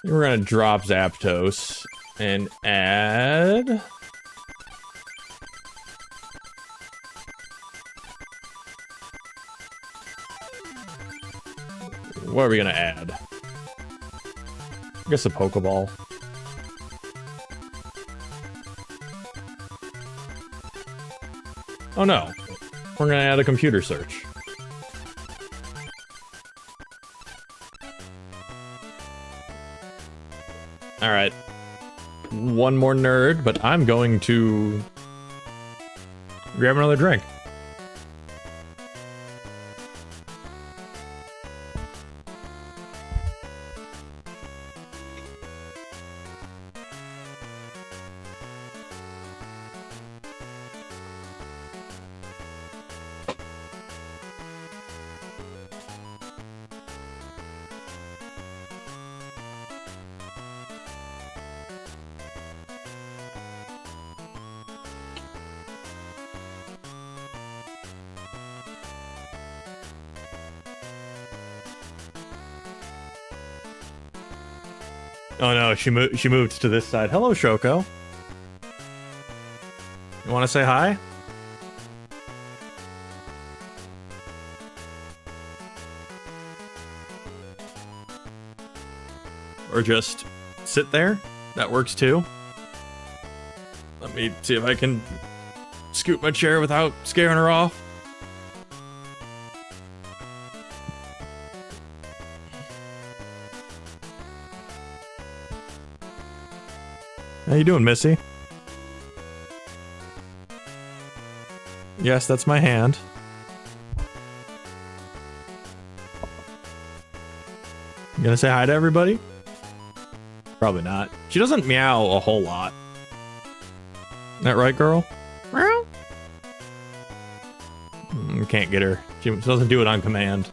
We're gonna drop Zapdos and add... What are we gonna add? I guess a Pokeball. Oh no. We're gonna add a computer search. Alright. One more nerd, but I'm going to grab another drink. Oh no, she moved to this side. Hello, Shoko. You want to say hi? Or just sit there? That works too. Let me see if I can scoot my chair without scaring her off. How you doing, Missy? Yes, that's my hand. You gonna say hi to everybody? Probably not. She doesn't meow a whole lot. Isn't that right, girl? Meow. Can't get her. She doesn't do it on command.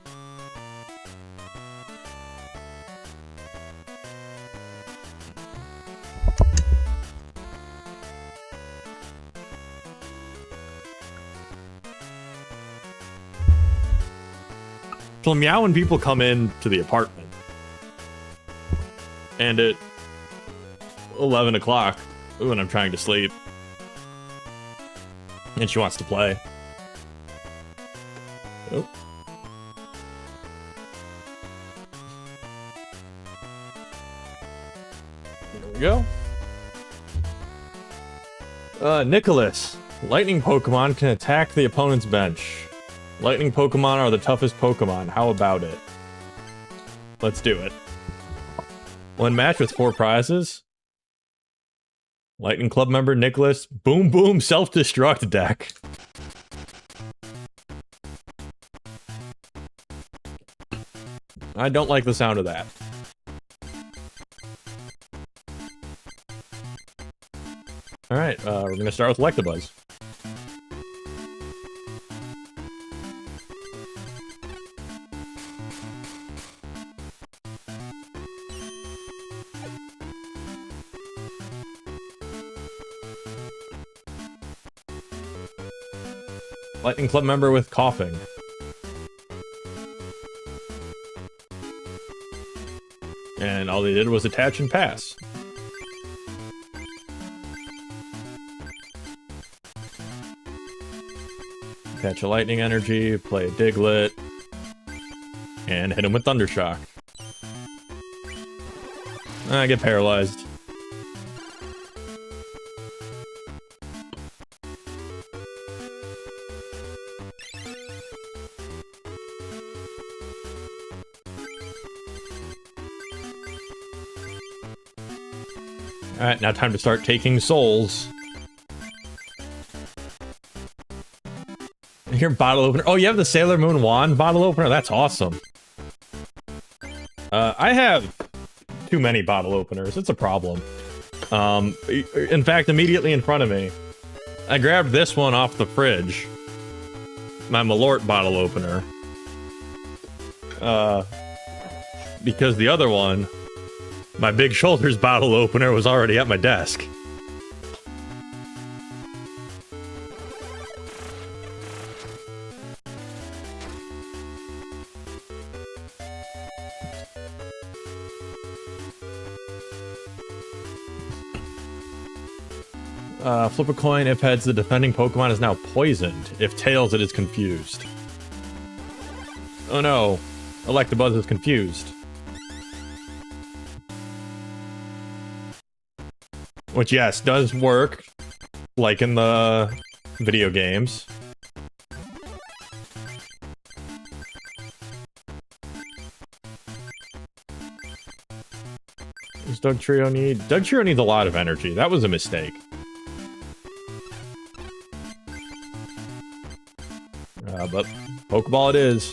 So meow when people come in to the apartment. And at 11 o'clock, when I'm trying to sleep. And she wants to play. Oh. There we go. Nicholas. Lightning Pokemon can attack the opponent's bench. Lightning Pokemon are the toughest Pokemon. How about it? Let's do it. One match with 4 prizes. Lightning Club member Nicholas. Boom boom self-destruct deck. I don't like the sound of that. Alright, we're gonna start with Electabuzz. Lightning Club member with coughing. And all they did was attach and pass. Catch a lightning energy, play a Diglett, and hit him with Thundershock. I get paralyzed. Alright, now time to start taking souls. Here, bottle opener. Oh, you have the Sailor Moon wand bottle opener? That's awesome. I have too many bottle openers. It's a problem. In fact, immediately in front of me, I grabbed this one off the fridge. My Malort bottle opener. Because the other one, my Big Shoulders bottle opener, was already at my desk. Flip a coin. If heads, the defending Pokemon is now poisoned. If tails, it is confused. Oh no. Electabuzz is confused. Which, yes, does work. Like in the video games. Does Dugtrio need? Dugtrio needs a lot of energy. That was a mistake. But Pokeball it is.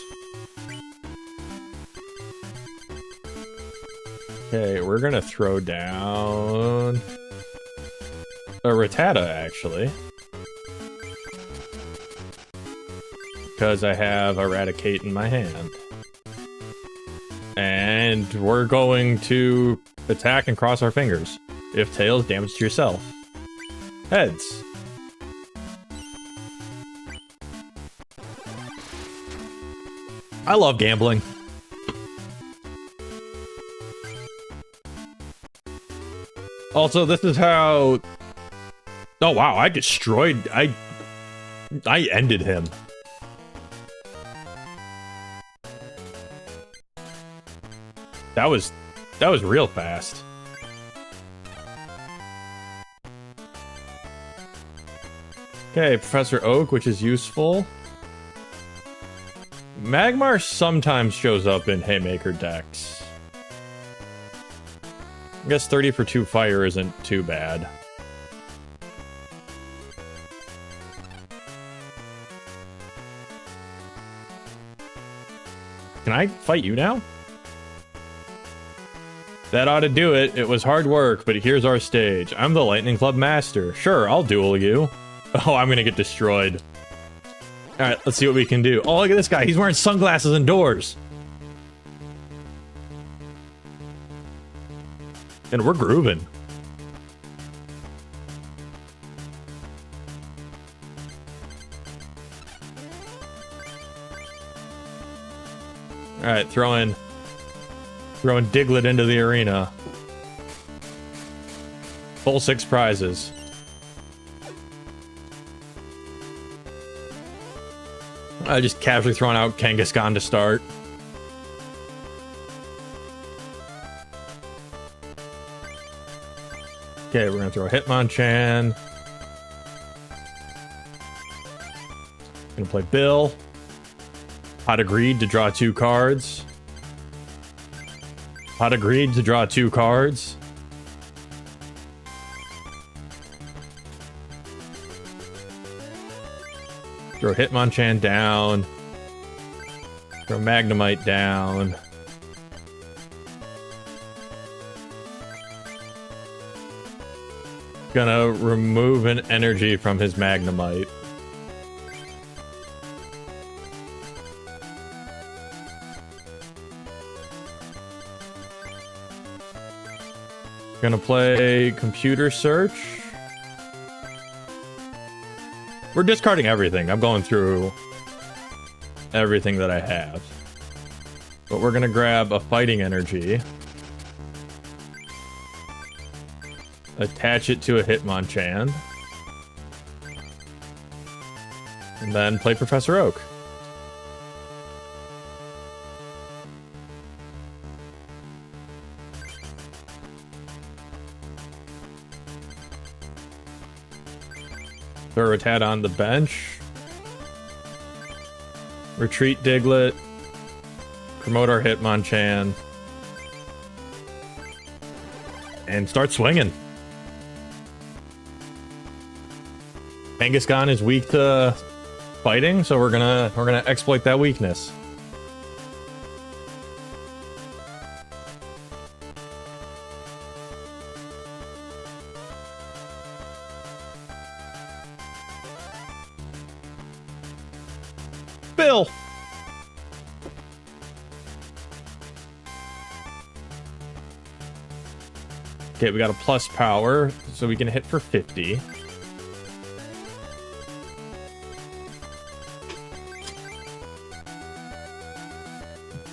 Okay, we're gonna throw down a Rattata, actually. Because I have Eradicate in my hand. And we're going to attack and cross our fingers. If tails, damage to yourself. Heads. I love gambling. Also, this is how... Oh wow, I destroyed... I ended him. That was real fast. Okay, Professor Oak, which is useful. Magmar sometimes shows up in Haymaker decks. I guess 30 for 2 fire isn't too bad. Can I fight you now? That ought to do it. It was hard work, but here's our stage. I'm the Lightning Club Master. Sure, I'll duel you. Oh, I'm gonna get destroyed. Alright, let's see what we can do. Oh, look at this guy. He's wearing sunglasses indoors. And we're grooving. Alright, throwing Diglett into the arena. Full 6 prizes. I just casually throwing out Kangaskhan to start. Okay, we're gonna throw a Hitmonchan. Gonna play Bill. Pot of Greed to draw 2 cards. Pot of Greed to draw 2 cards. Throw Hitmonchan down. Throw Magnemite down. Gonna remove an energy from his Magnemite. Gonna play Computer Search. We're discarding everything. I'm going through everything that I have. But we're gonna grab a Fighting Energy. Attach it to a Hitmonchan. And then play Professor Oak. Throw Rattata on the bench. Retreat Diglett. Promote our Hitmonchan. And start swinging. Kangaskhan is weak to fighting, so we're gonna exploit that weakness. Bill. Okay, we got a plus power, so we can hit for 50.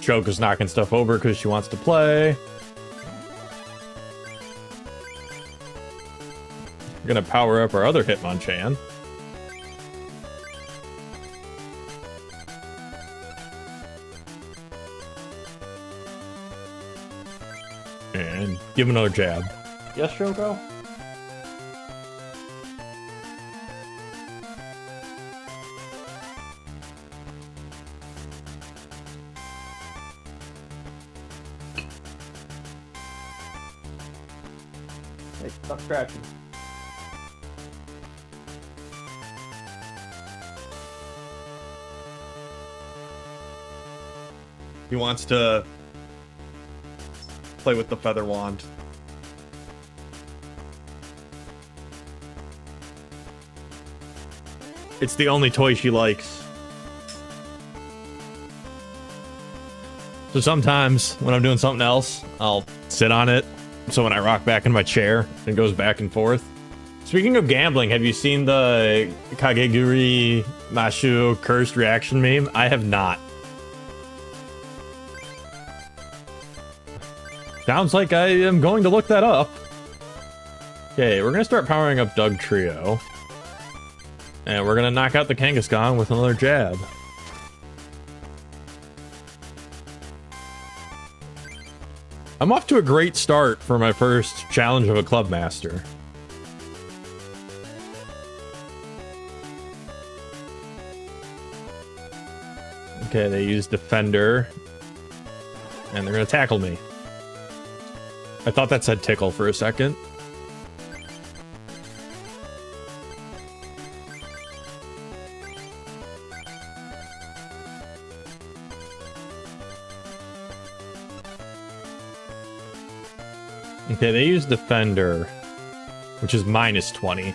Choke is knocking stuff over because she wants to play. We're gonna power up our other Hitmonchan. And give him another jab. Yes, Shoko? Hey, stop scratching. He wants to play with the Feather Wand. It's the only toy she likes. So sometimes when I'm doing something else, I'll sit on it. So when I rock back in my chair, it goes back and forth. Speaking of gambling, have you seen the Kageguri Mashu cursed reaction meme? I have not. Sounds like I am going to look that up. Okay, we're gonna start powering up Doug Trio. And we're gonna knock out the Kangaskhan with another jab. I'm off to a great start for my first challenge of a club master. Okay, they use Defender. And they're gonna tackle me. I thought that said tickle for a second. Okay, they use Defender, which is minus 20.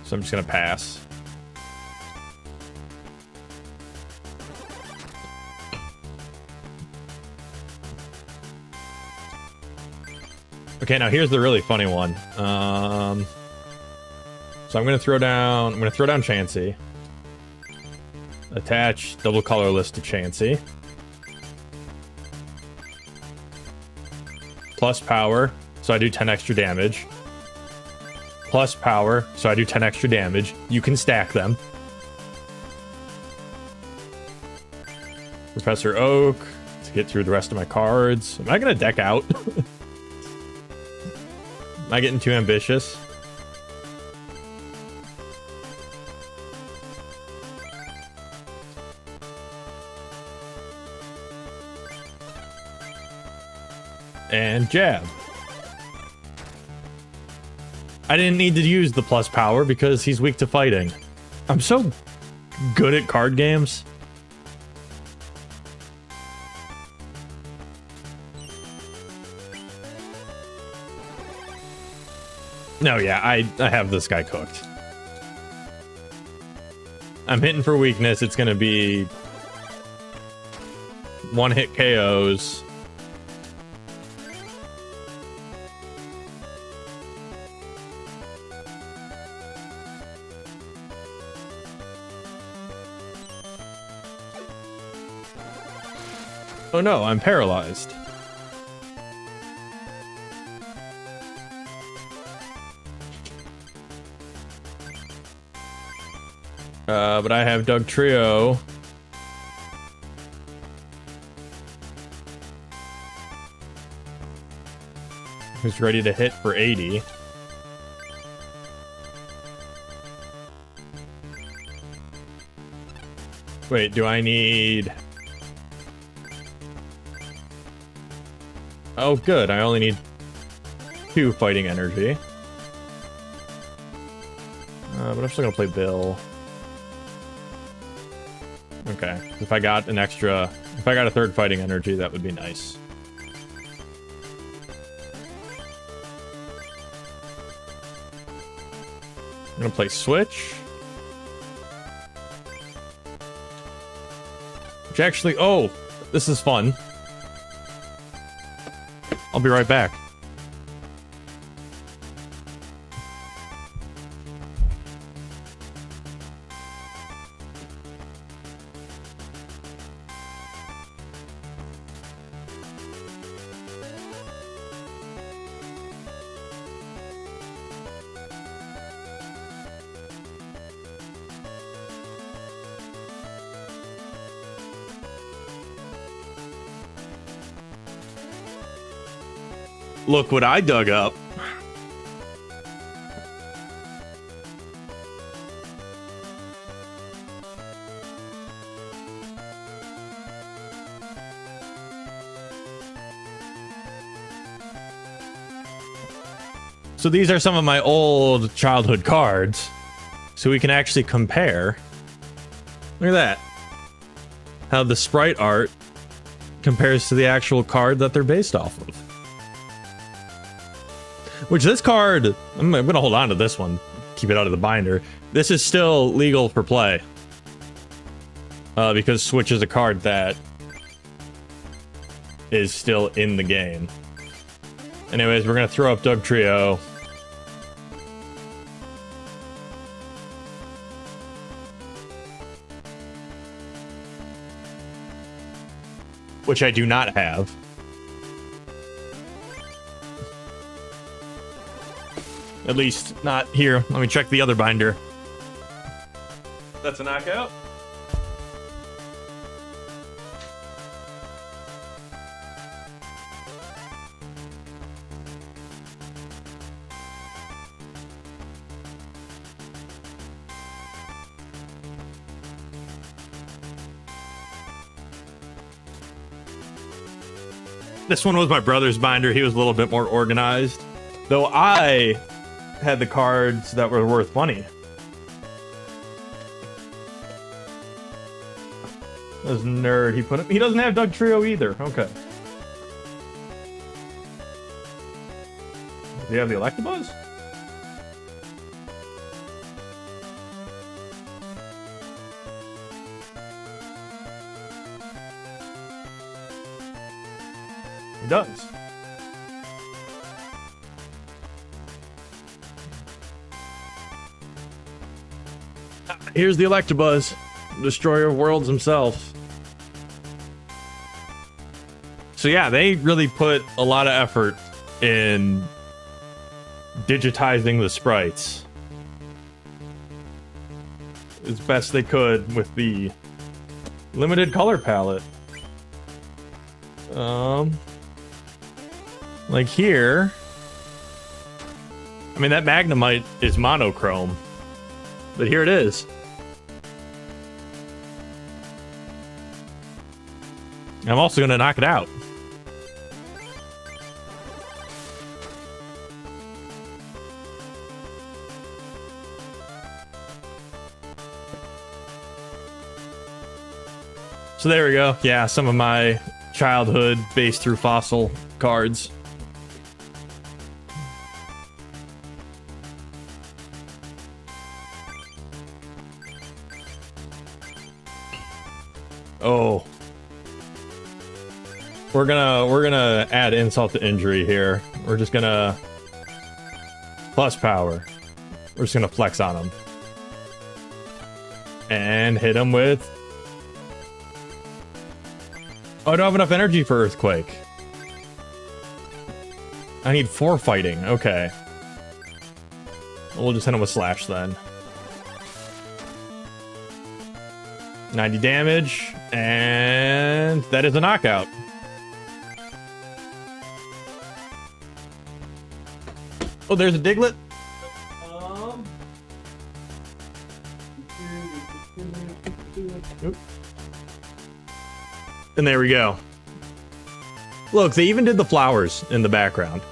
So I'm just gonna pass. Okay, now here's the really funny one. So I'm gonna throw down Chansey. Attach double colorless to Chansey. Plus power, so I do 10 extra damage. Plus power, so I do 10 extra damage. You can stack them. Professor Oak to get through the rest of my cards. Am I gonna deck out? Am I getting too ambitious? And jab. I didn't need to use the plus power because he's weak to fighting. I'm so good at card games. No, yeah, I have this guy cooked. I'm hitting for weakness. It's going to be one-hit KOs. Oh no, I'm paralyzed. But I have Doug Trio. Who's ready to hit for 80. Wait, do I need... Oh, good. I only need 2 fighting energy. But I'm still gonna play Bill. Okay. If I got an extra... If I got a 3rd fighting energy, that would be nice. I'm gonna play Switch. Which actually... Oh! This is fun. I'll be right back. Look what I dug up. So these are some of my old childhood cards. So we can actually compare. Look at that. How the sprite art compares to the actual card that they're based off of. Which this card, I'm gonna hold on to this one, keep it out of the binder. This is still legal for play. Because Switch is a card that is still in the game. Anyways, we're gonna throw up Doug Trio. Which I do not have. At least, not here. Let me check the other binder. That's a knockout. This one was my brother's binder. He was a little bit more organized. Though I had the cards that were worth money. This nerd, he doesn't have Doug Trio either. Okay. Do you have the Electabuzz? He does. Here's the Electabuzz, destroyer of worlds himself. So yeah, they really put a lot of effort in digitizing the sprites as best they could with the limited color palette. Like here, I mean, that Magnemite is monochrome, but here it is. I'm also going to knock it out. So there we go. Yeah, some of my childhood based through fossil cards. Oh. We're gonna add insult to injury here. We're just gonna plus power. We're just gonna flex on him. And hit him with... Oh, I don't have enough energy for Earthquake. I need 4 fighting. Okay. We'll just hit him with Slash then. 90 damage. And that is a knockout. Oh, there's a Diglett. And there we go. Look, they even did the flowers in the background.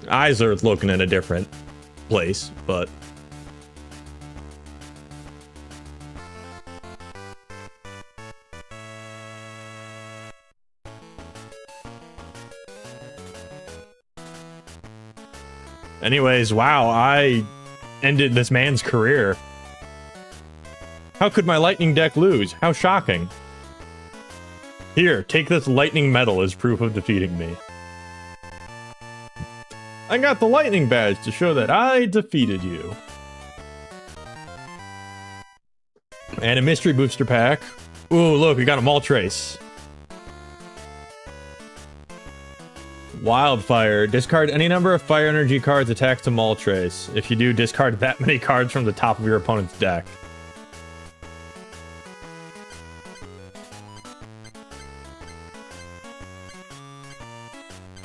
Eyes are looking in a different place, but... Anyways, wow, I ended this man's career. How could my lightning deck lose? How shocking. Here, take this lightning medal as proof of defeating me. I got the lightning badge to show that I defeated you. And a mystery booster pack. Ooh, look, we got a Moltres. Wildfire. Discard any number of fire energy cards attached to Moltres. If you do, discard that many cards from the top of your opponent's deck.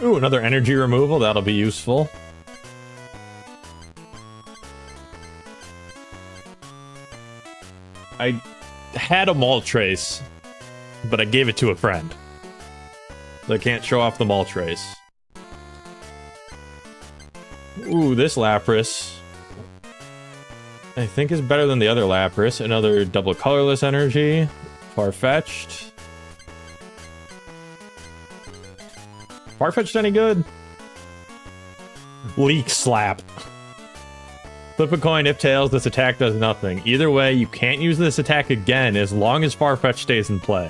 Ooh, another energy removal. That'll be useful. I had a Moltres, but I gave it to a friend. So I can't show off the Moltres. Ooh, this Lapras I think is better than the other Lapras. Another double colorless energy. Far-fetched. Far-fetched any good? Leak Slap. Flip a coin. If tails, this attack does nothing. Either way, you can't use this attack again as long as Farfetch'd stays in play.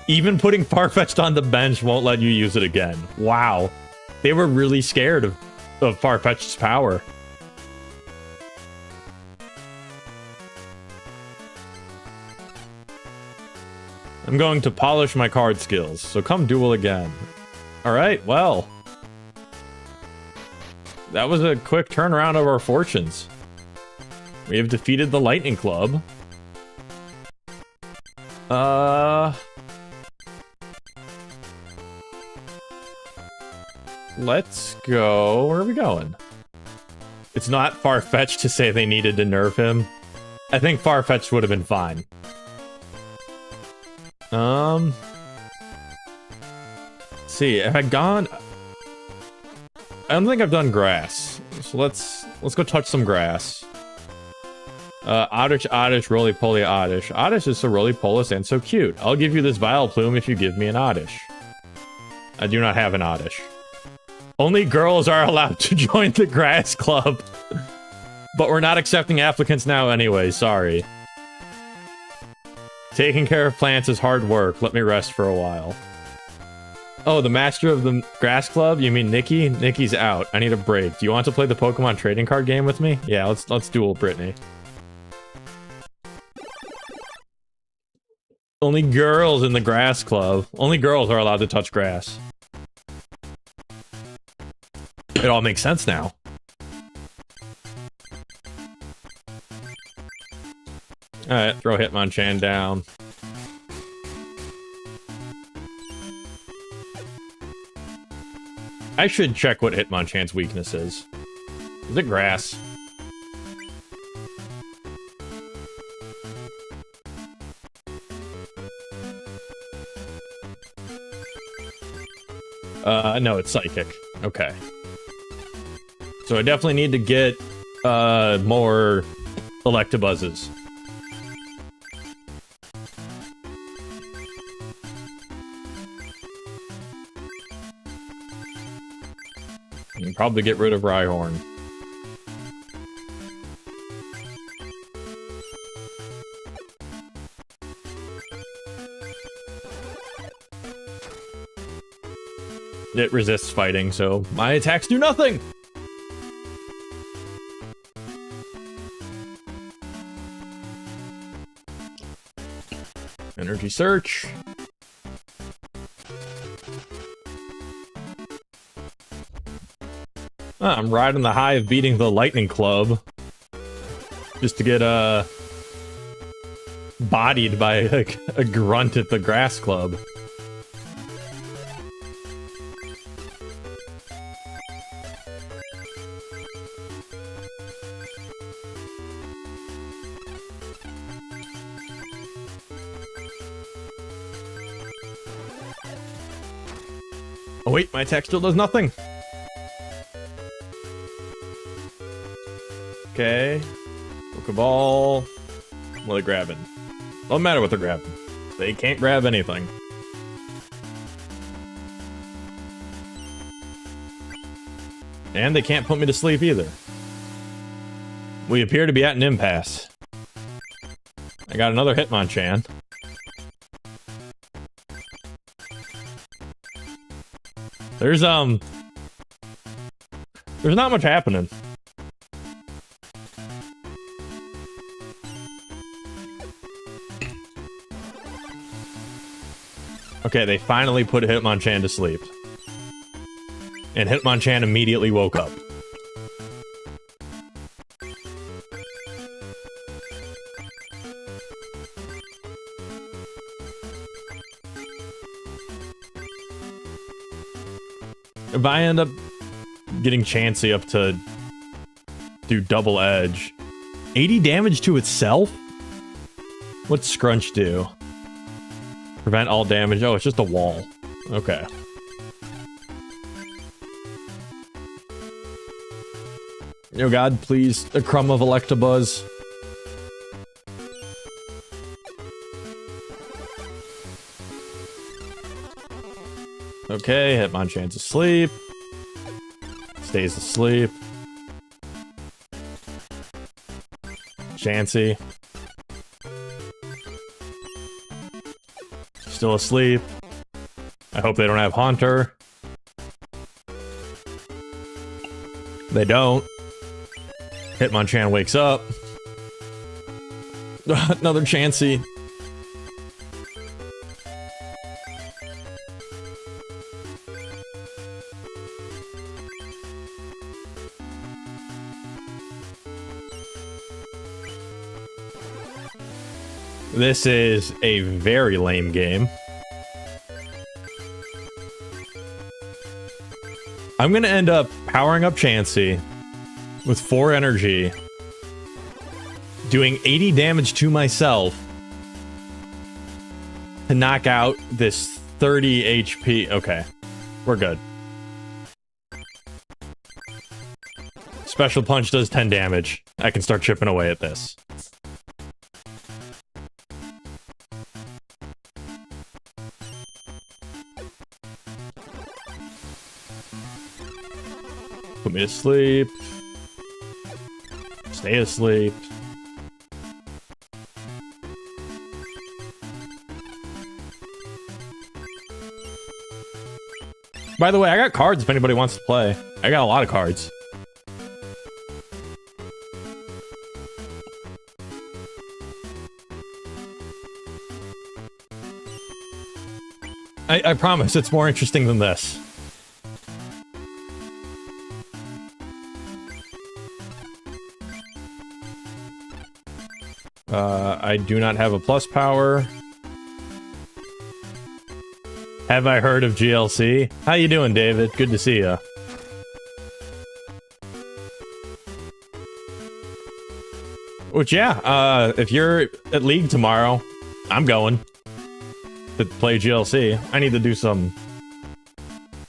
Even putting Farfetch'd on the bench won't let you use it again. Wow. They were really scared of Farfetch'd's power. I'm going to polish my card skills, so come duel again. Alright, well. That was a quick turnaround of our fortunes. We have defeated the Lightning Club. Let's go... Where are we going? It's not far-fetched to say they needed to nerf him. I think far-fetched would have been fine. Let's see, have I gone... I don't think I've done grass. So let's go touch some grass. Oddish, roly-poly, Oddish. Oddish is so roly-polous and so cute. I'll give you this Vileplume if you give me an Oddish. I do not have an Oddish. Only girls are allowed to join the grass club. But we're not accepting applicants now anyway, sorry. Taking care of plants is hard work. Let me rest for a while. Oh, the master of the grass club? You mean Nikki? Nikki's out. I need a break. Do you want to play the Pokemon trading card game with me? Yeah, let's duel Brittany. Only girls in the grass club. Only girls are allowed to touch grass. It all makes sense now. Alright, throw Hitmonchan down. I should check what Hitmonchan's weakness is. Is it grass? No, it's psychic. Okay. So I definitely need to get more Electabuzzes. You can probably get rid of Rhyhorn. It resists fighting, so my attacks do nothing! Energy search. I'm riding the high of beating the Lightning Club. Just to get, bodied by a grunt at the Grass Club. Oh wait, my attack still does nothing. Okay. Pokeball. What are they grabbing? Doesn't matter what they're grabbing. They can't grab anything. And they can't put me to sleep either. We appear to be at an impasse. I got another Hitmonchan. There's not much happening. Okay, they finally put Hitmonchan to sleep. And Hitmonchan immediately woke up. If I end up getting Chansey up to do double edge, 80 damage to itself? What's Scrunch do? Prevent all damage. Oh, it's just a wall. Okay. Oh god, please, a crumb of Electabuzz. Okay, Hitmonchan's asleep. Stays asleep. Chansey. Still asleep. I hope they don't have Haunter. They don't. Hitmonchan wakes up. Another Chansey. This is a very lame game. I'm gonna end up powering up Chansey with 4 energy, doing 80 damage to myself to knock out this 30 HP. Okay, we're good. Special Punch does 10 damage. I can start chipping away at this. Put me to sleep. Stay asleep. By the way, I got cards if anybody wants to play. I got a lot of cards. I promise it's more interesting than this. I do not have a plus power. Have I heard of GLC? How you doing, David? Good to see ya. Which, yeah, if you're at League tomorrow, I'm going to play GLC. I need to do some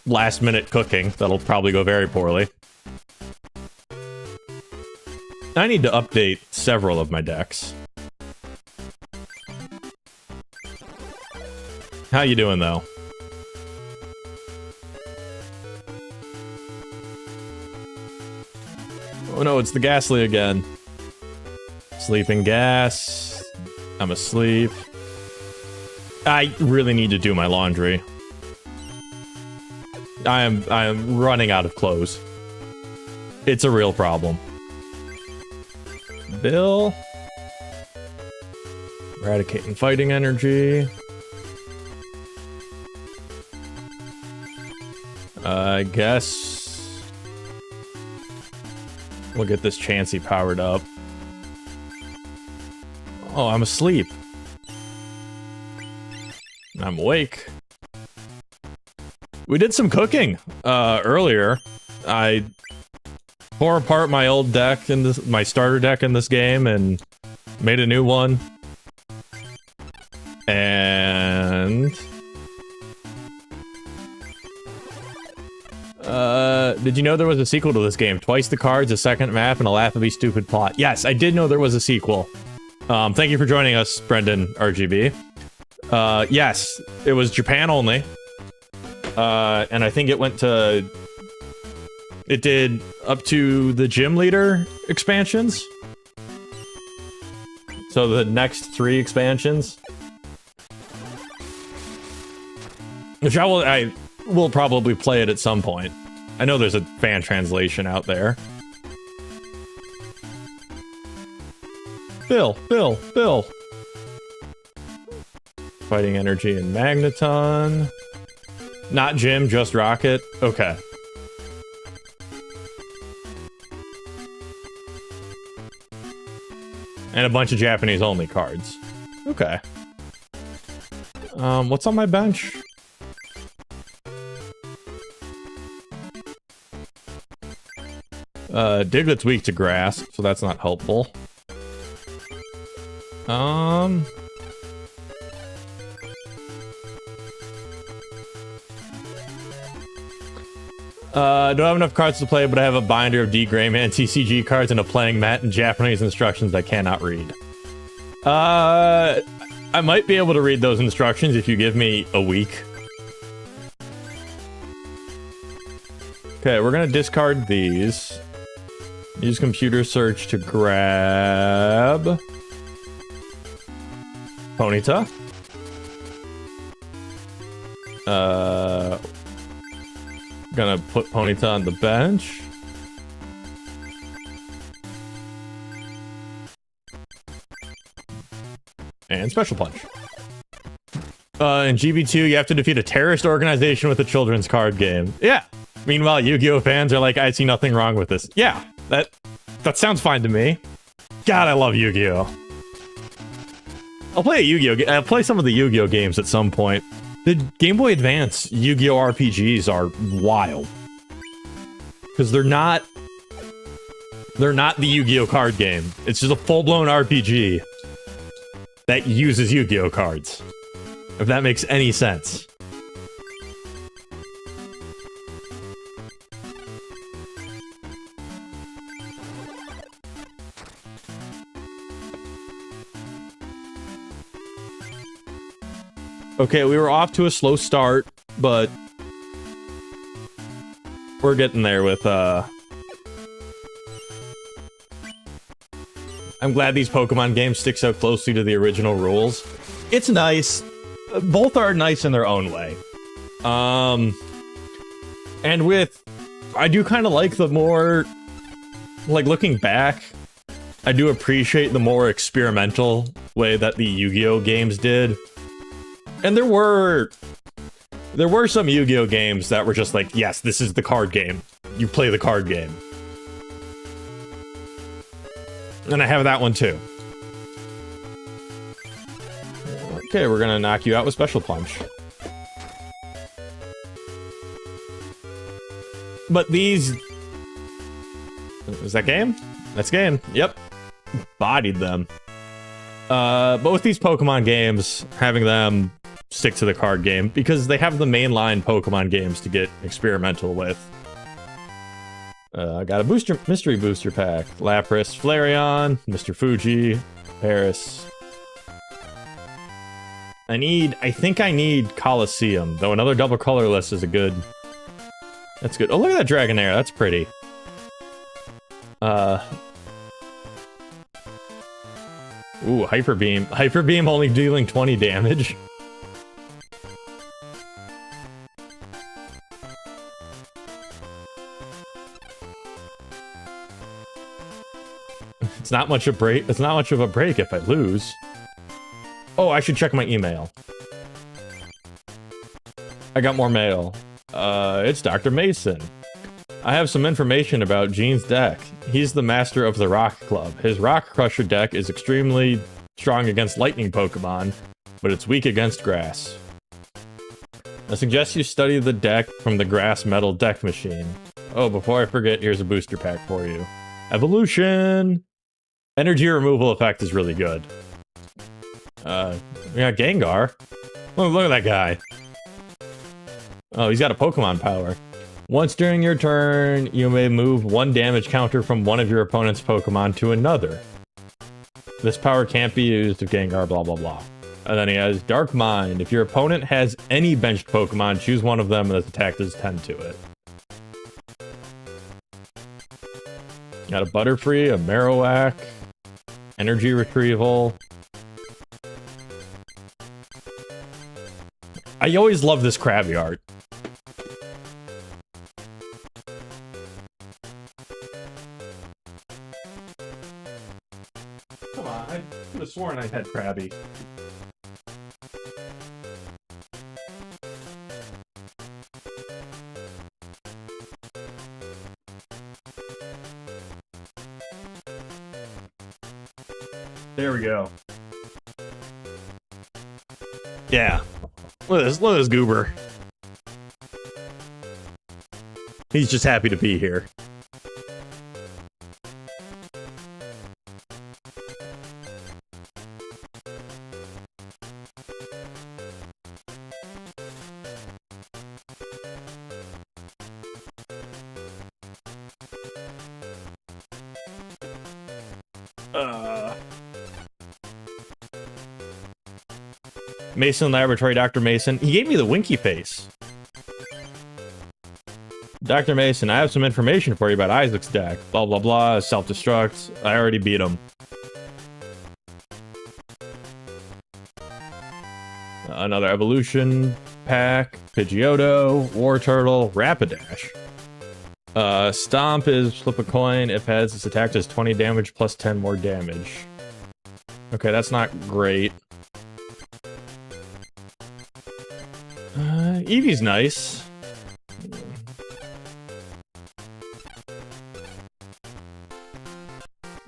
last-minute cooking. That'll probably go very poorly. I need to update several of my decks. How you doing, though? Oh no, it's the Ghastly again. Sleeping gas. I'm asleep. I really need to do my laundry. I am running out of clothes. It's a real problem. Bill. Eradicating fighting energy. I guess we'll get this Chansey powered up. Oh, I'm asleep. I'm awake. We did some cooking earlier. I tore apart my old deck in this, my starter deck in this game, and made a new one. And did you know there was a sequel to this game? Twice the cards, a second map, and a laughably stupid plot. Yes, I did know there was a sequel. Thank you for joining us, Brendan RGB. Yes, it was Japan only. And I think it went to... It did up to the Gym Leader expansions. So the next 3 expansions. Which I will probably play it at some point. I know there's a fan translation out there. Bill. Fighting energy and Magneton. Not Jim, just Rocket. Okay. And a bunch of Japanese only cards. Okay. What's on my bench? Diglett's weak to grass, so that's not helpful. Don't have enough cards to play, but I have a binder of D. Greyman TCG cards and a playing mat and Japanese instructions I cannot read. I might be able to read those instructions if you give me a week. Okay, we're gonna discard these. Use computer search to grab Ponyta. Gonna put Ponyta on the bench. And Special Punch. In GB2, you have to defeat a terrorist organization with a children's card game. Yeah. Meanwhile, Yu-Gi-Oh fans are like, I see nothing wrong with this. Yeah, that sounds fine to me. God, I love Yu-Gi-Oh. I'll play a Yu-Gi-Oh. I'll play some of the Yu-Gi-Oh games at some point. The Game Boy Advance Yu-Gi-Oh RPGs are wild. Because they're not the Yu-Gi-Oh card game. It's just a full-blown RPG that uses Yu-Gi-Oh cards. If that makes any sense. Okay, we were off to a slow start, but we're getting there with, I'm glad these Pokemon games stick so closely to the original rules. It's nice. Both are nice in their own way. And I do kind of like the more, like, looking back, I do appreciate the more experimental way that the Yu-Gi-Oh games did. And there were some Yu-Gi-Oh games that were just like, yes, this is the card game. You play the card game. And I have that one too. Okay, we're gonna knock you out with Special Punch. But these... Is that game? That's game. Yep. Bodied them. But with these Pokemon games, having them stick to the card game, because they have the mainline Pokemon games to get experimental with. I got a mystery booster pack. Lapras, Flareon, Mr. Fuji, Paris. I think I need Coliseum, though another double colorless is a good... That's good. Oh, look at that Dragonair, that's pretty. Ooh, Hyper Beam. Hyper Beam only dealing 20 damage. It's not much of a break if I lose. Oh, I should check my email. I got more mail. It's Dr. Mason. I have some information about Gene's deck. He's the master of the Rock Club. His Rock Crusher deck is extremely strong against lightning Pokemon, but it's weak against grass. I suggest you study the deck from the Grass Metal deck machine. Oh, before I forget, here's a booster pack for you. Evolution! Energy removal effect is really good. We got Gengar. Oh, look at that guy. Oh, he's got a Pokemon power. Once during your turn, you may move one damage counter from one of your opponent's Pokemon to another. This power can't be used if Gengar blah blah blah. And then he has Dark Mind. If your opponent has any benched Pokemon, choose one of them and this attack does 10 to it. Got a Butterfree, a Marowak, Energy Retrieval. I always love this Krabby art. Come on, I could have sworn I had Krabby. There we go. Yeah. Look at this goober. He's just happy to be here. Mason Laboratory, Dr. Mason. He gave me the winky face. Dr. Mason, I have some information for you about Isaac's deck. Blah, blah, blah. Self-destruct. I already beat him. Another evolution pack. Pidgeotto. War Turtle. Rapidash. Stomp is flip a coin. If heads, this attack does 20 damage plus 10 more damage. Okay, that's not great. Eevee's nice.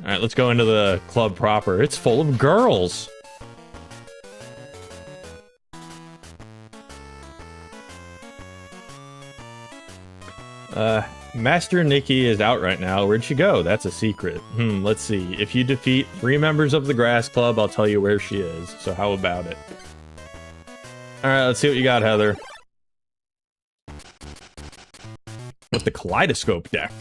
Alright, let's go into the club proper. It's full of girls! Master Nikki is out right now. Where'd she go? That's a secret. Let's see. If you defeat 3 members of the Grass Club, I'll tell you where she is. So how about it? Alright, let's see what you got, Heather. With the Kaleidoscope deck.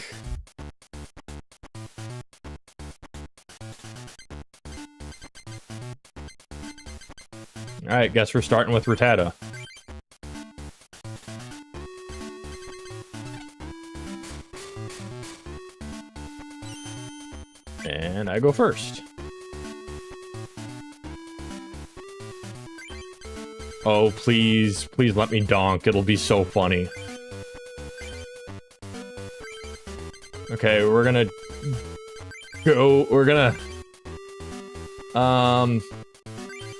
Alright, guess we're starting with Rattata. And I go first. Oh, please, please let me donk. It'll be so funny. Okay, we're gonna go,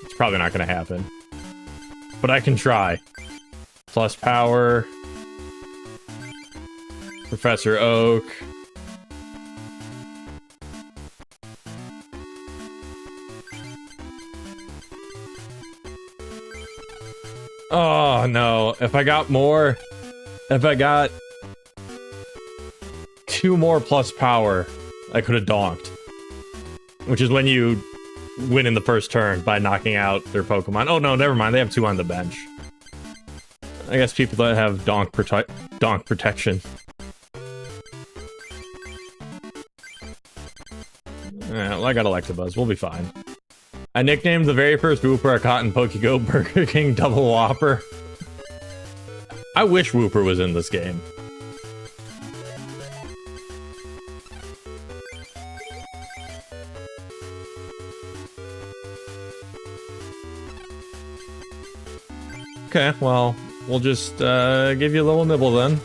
it's probably not gonna happen. But I can try. Plus power. Professor Oak. Oh no, if I got 2 more plus power, I could have donked. Which is when you win in the first turn by knocking out their Pokemon. Oh no, never mind, they have 2 on the bench. I guess people that have donk protection. Well, I got Electabuzz. We'll be fine. I nicknamed the very first Wooper I caught in Pokego Burger King Double Whopper. I wish Wooper was in this game. Okay, well, we'll just give you a little nibble then.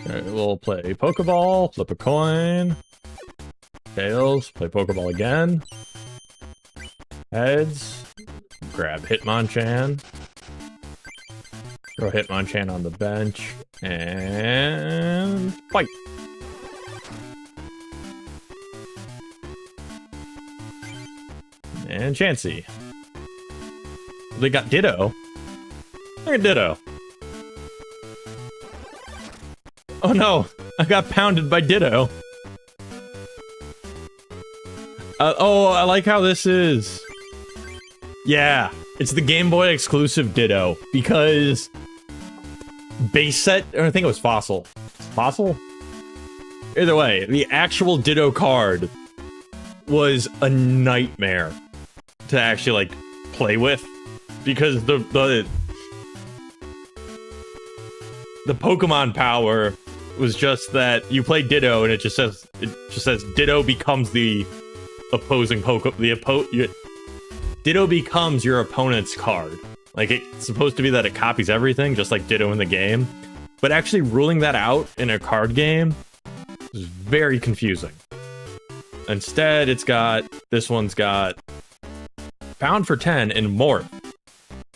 Okay, we'll play Pokeball, flip a coin. Tails, play Pokeball again. Heads, grab Hitmonchan. Throw Hitmonchan on the bench, and fight! And Chansey. They got Ditto. Look at Ditto. Oh no, I got pounded by Ditto. Oh, I like how this is. Yeah, it's the Game Boy exclusive Ditto, because base set, or I think it was Fossil. Fossil? Either way, the actual Ditto card was a nightmare to actually, like, play with, because the Pokemon power was just that you play Ditto and it just says Ditto becomes the opposing Ditto becomes your opponent's card. Like, it's supposed to be that it copies everything, just like Ditto in the game. But actually ruling that out in a card game is very confusing. Instead, this one's got Pound for 10 and Morph.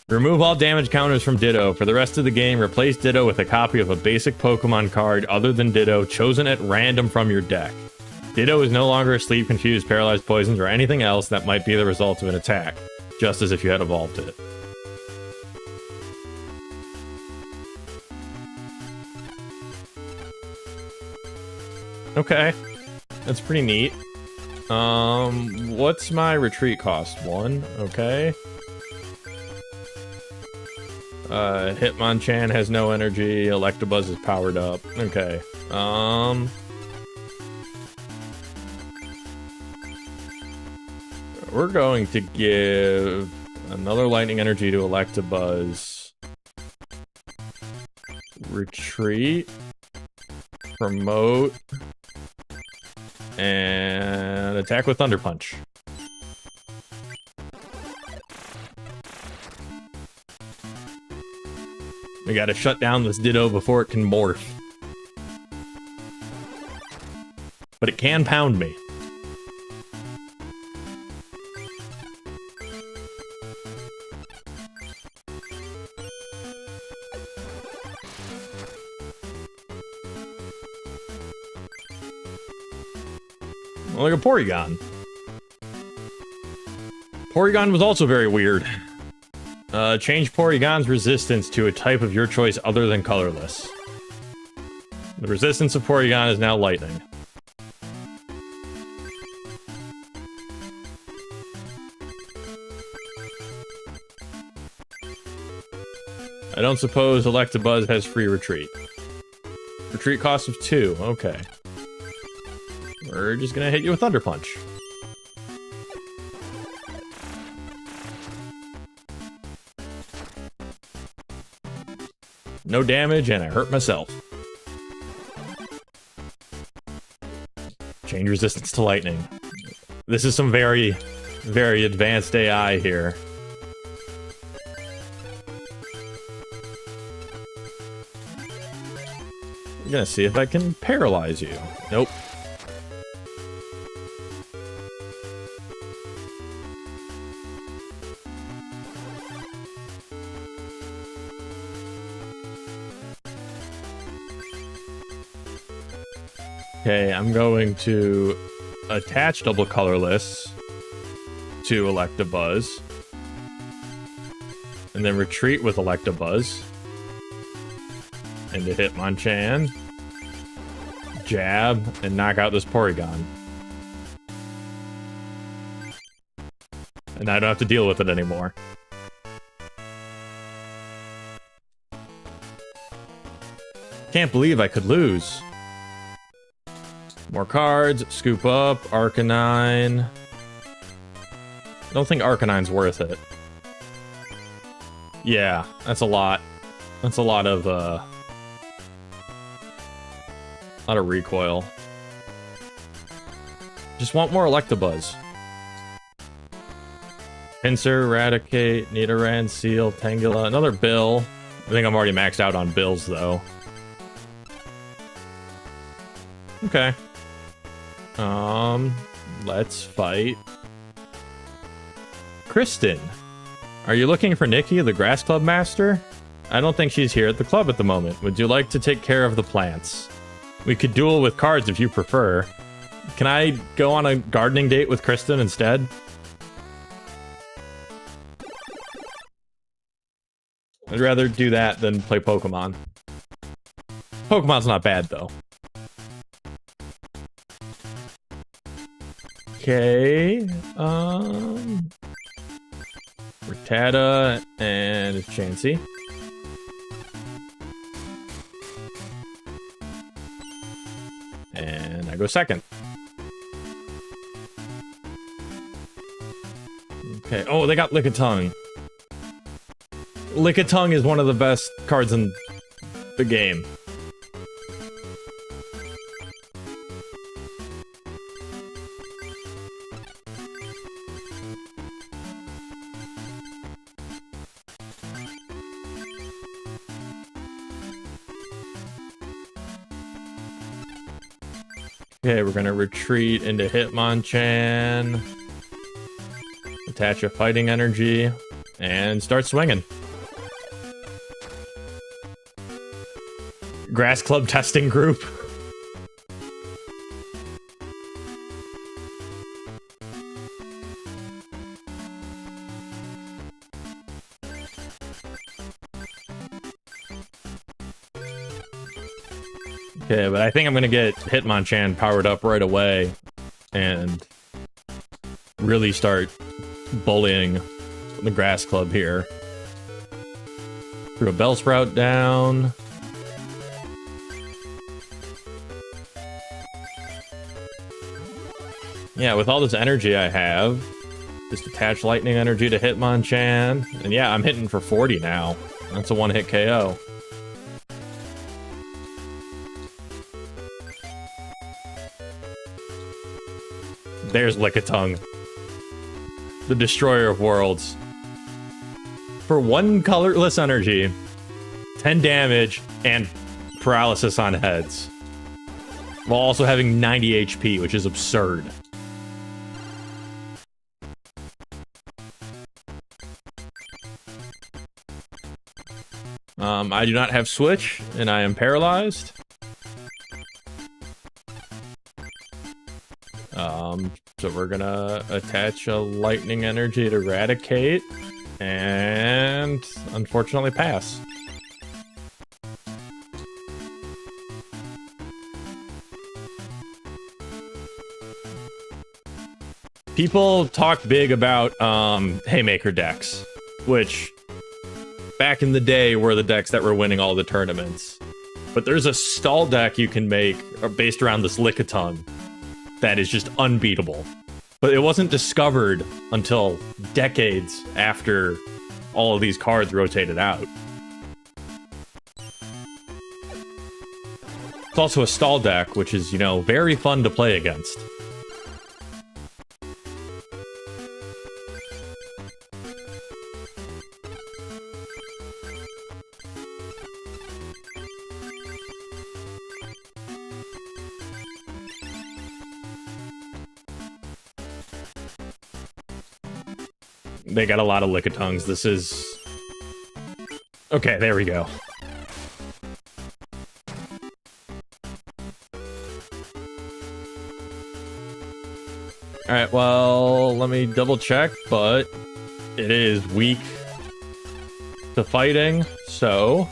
Remove all damage counters from Ditto. For the rest of the game, replace Ditto with a copy of a basic Pokemon card other than Ditto, chosen at random from your deck. Ditto is no longer asleep, confused, paralyzed, poisoned, or anything else that might be the result of an attack, just as if you had evolved it. Okay, that's pretty neat. What's my retreat cost? 1, okay. Hitmonchan has no energy, Electabuzz is powered up. Okay. We're going to give another lightning energy to Electabuzz. Retreat. Promote. And attack with Thunder Punch. We gotta shut down this Ditto before it can morph. But it can pound me. Like a Porygon. Porygon was also very weird. Change Porygon's resistance to a type of your choice other than colorless. The resistance of Porygon is now lightning. I don't suppose Electabuzz has free retreat. Retreat cost of 2, okay. We're just gonna hit you with Thunder Punch. No damage, and I hurt myself. Change resistance to lightning. This is some very, very advanced AI here. I'm gonna see if I can paralyze you. Nope. Okay, I'm going to attach double colorless to Electabuzz, and then retreat with Electabuzz. into Hitmonchan. Jab, and knock out this Porygon. And I don't have to deal with it anymore. Can't believe I could lose. More cards, scoop up, Arcanine. I don't think Arcanine's worth it. Yeah, that's a lot. That's a lot of recoil. Just want more Electabuzz. Pinsir, Eradicate, Nidoran, Seal, Tangela, another Bill. I think I'm already maxed out on Bills though. Okay. Let's fight Kristen. Are you looking for Nikki, the Grass Club Master? I don't think she's here at the club at the moment. Would you like to take care of the plants? We could duel with cards if you prefer. Can I go on a gardening date with Kristen instead? I'd rather do that than play Pokemon. Pokemon's not bad, though. Okay, Rattata and Chansey. And I go second. Okay, oh, they got Lickitung. Lickitung is one of the best cards in the game. Okay, we're gonna retreat into Hitmonchan, attach a fighting energy, and start swinging. Grass Club testing group. Okay, but I think I'm gonna get Hitmonchan powered up right away and really start bullying the Grass Club here. Threw a Bellsprout down. Yeah, with all this energy I have, just attach lightning energy to Hitmonchan, and yeah, I'm hitting for 40 now. That's a one-hit KO. There's Lickitung, the destroyer of worlds. For one colorless energy, 10 damage, and paralysis on heads. While also having 90 HP, which is absurd. I do not have Switch, and I am paralyzed. So we're gonna attach a lightning energy to Eradicate, and unfortunately pass. People talk big about Haymaker decks, which back in the day were the decks that were winning all the tournaments. But there's a stall deck you can make based around this Lickitung that is just unbeatable. But it wasn't discovered until decades after all of these cards rotated out. It's also a stall deck, which is, you know, very fun to play against. They got a lot of Lickitungs. This is... Okay, there we go. Alright, well, let me double check, but it is weak to fighting, so...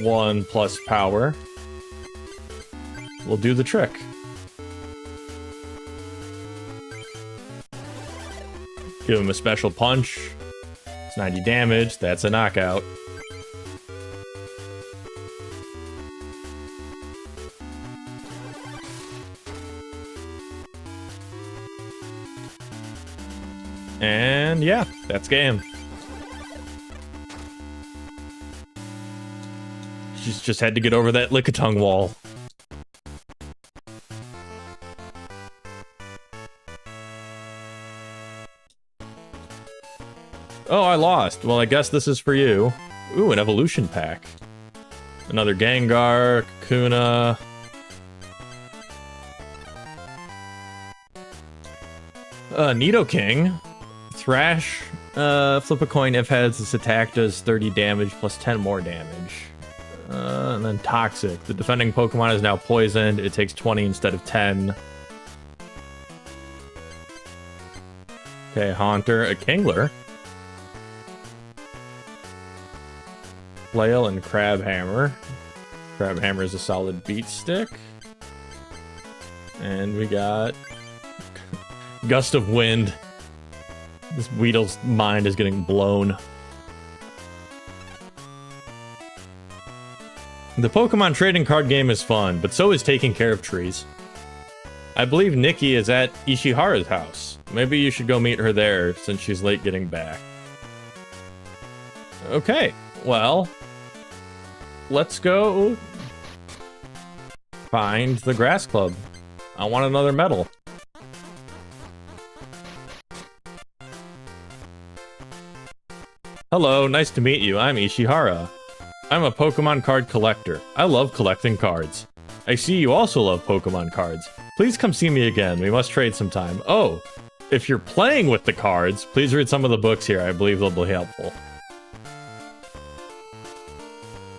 1 plus power will do the trick. Give him a special punch. It's 90 damage. That's a knockout. And yeah, that's game. She's just had to get over that Lickitung wall. Oh, I lost. Well, I guess this is for you. Ooh, an evolution pack. Another Gengar, Kakuna. Nidoking. Thrash. Flip a coin. If heads, this attack does 30 damage plus 10 more damage. And then Toxic. The defending Pokemon is now poisoned. It takes 20 instead of 10. Okay, Haunter. A Kingler. Flail and Crabhammer. Crabhammer is a solid beat stick. And we got Gust of Wind. This Weedle's mind is getting blown. The Pokemon trading card game is fun, but so is taking care of trees. I believe Nikki is at Ishihara's house. Maybe you should go meet her there, since she's late getting back. Okay, well, let's go find the Grass Club. I want another medal. Hello, nice to meet you. I'm Ishihara. I'm a Pokemon card collector. I love collecting cards. I see you also love Pokemon cards. Please come see me again. We must trade sometime. Oh, if you're playing with the cards, please read some of the books here. I believe they'll be helpful.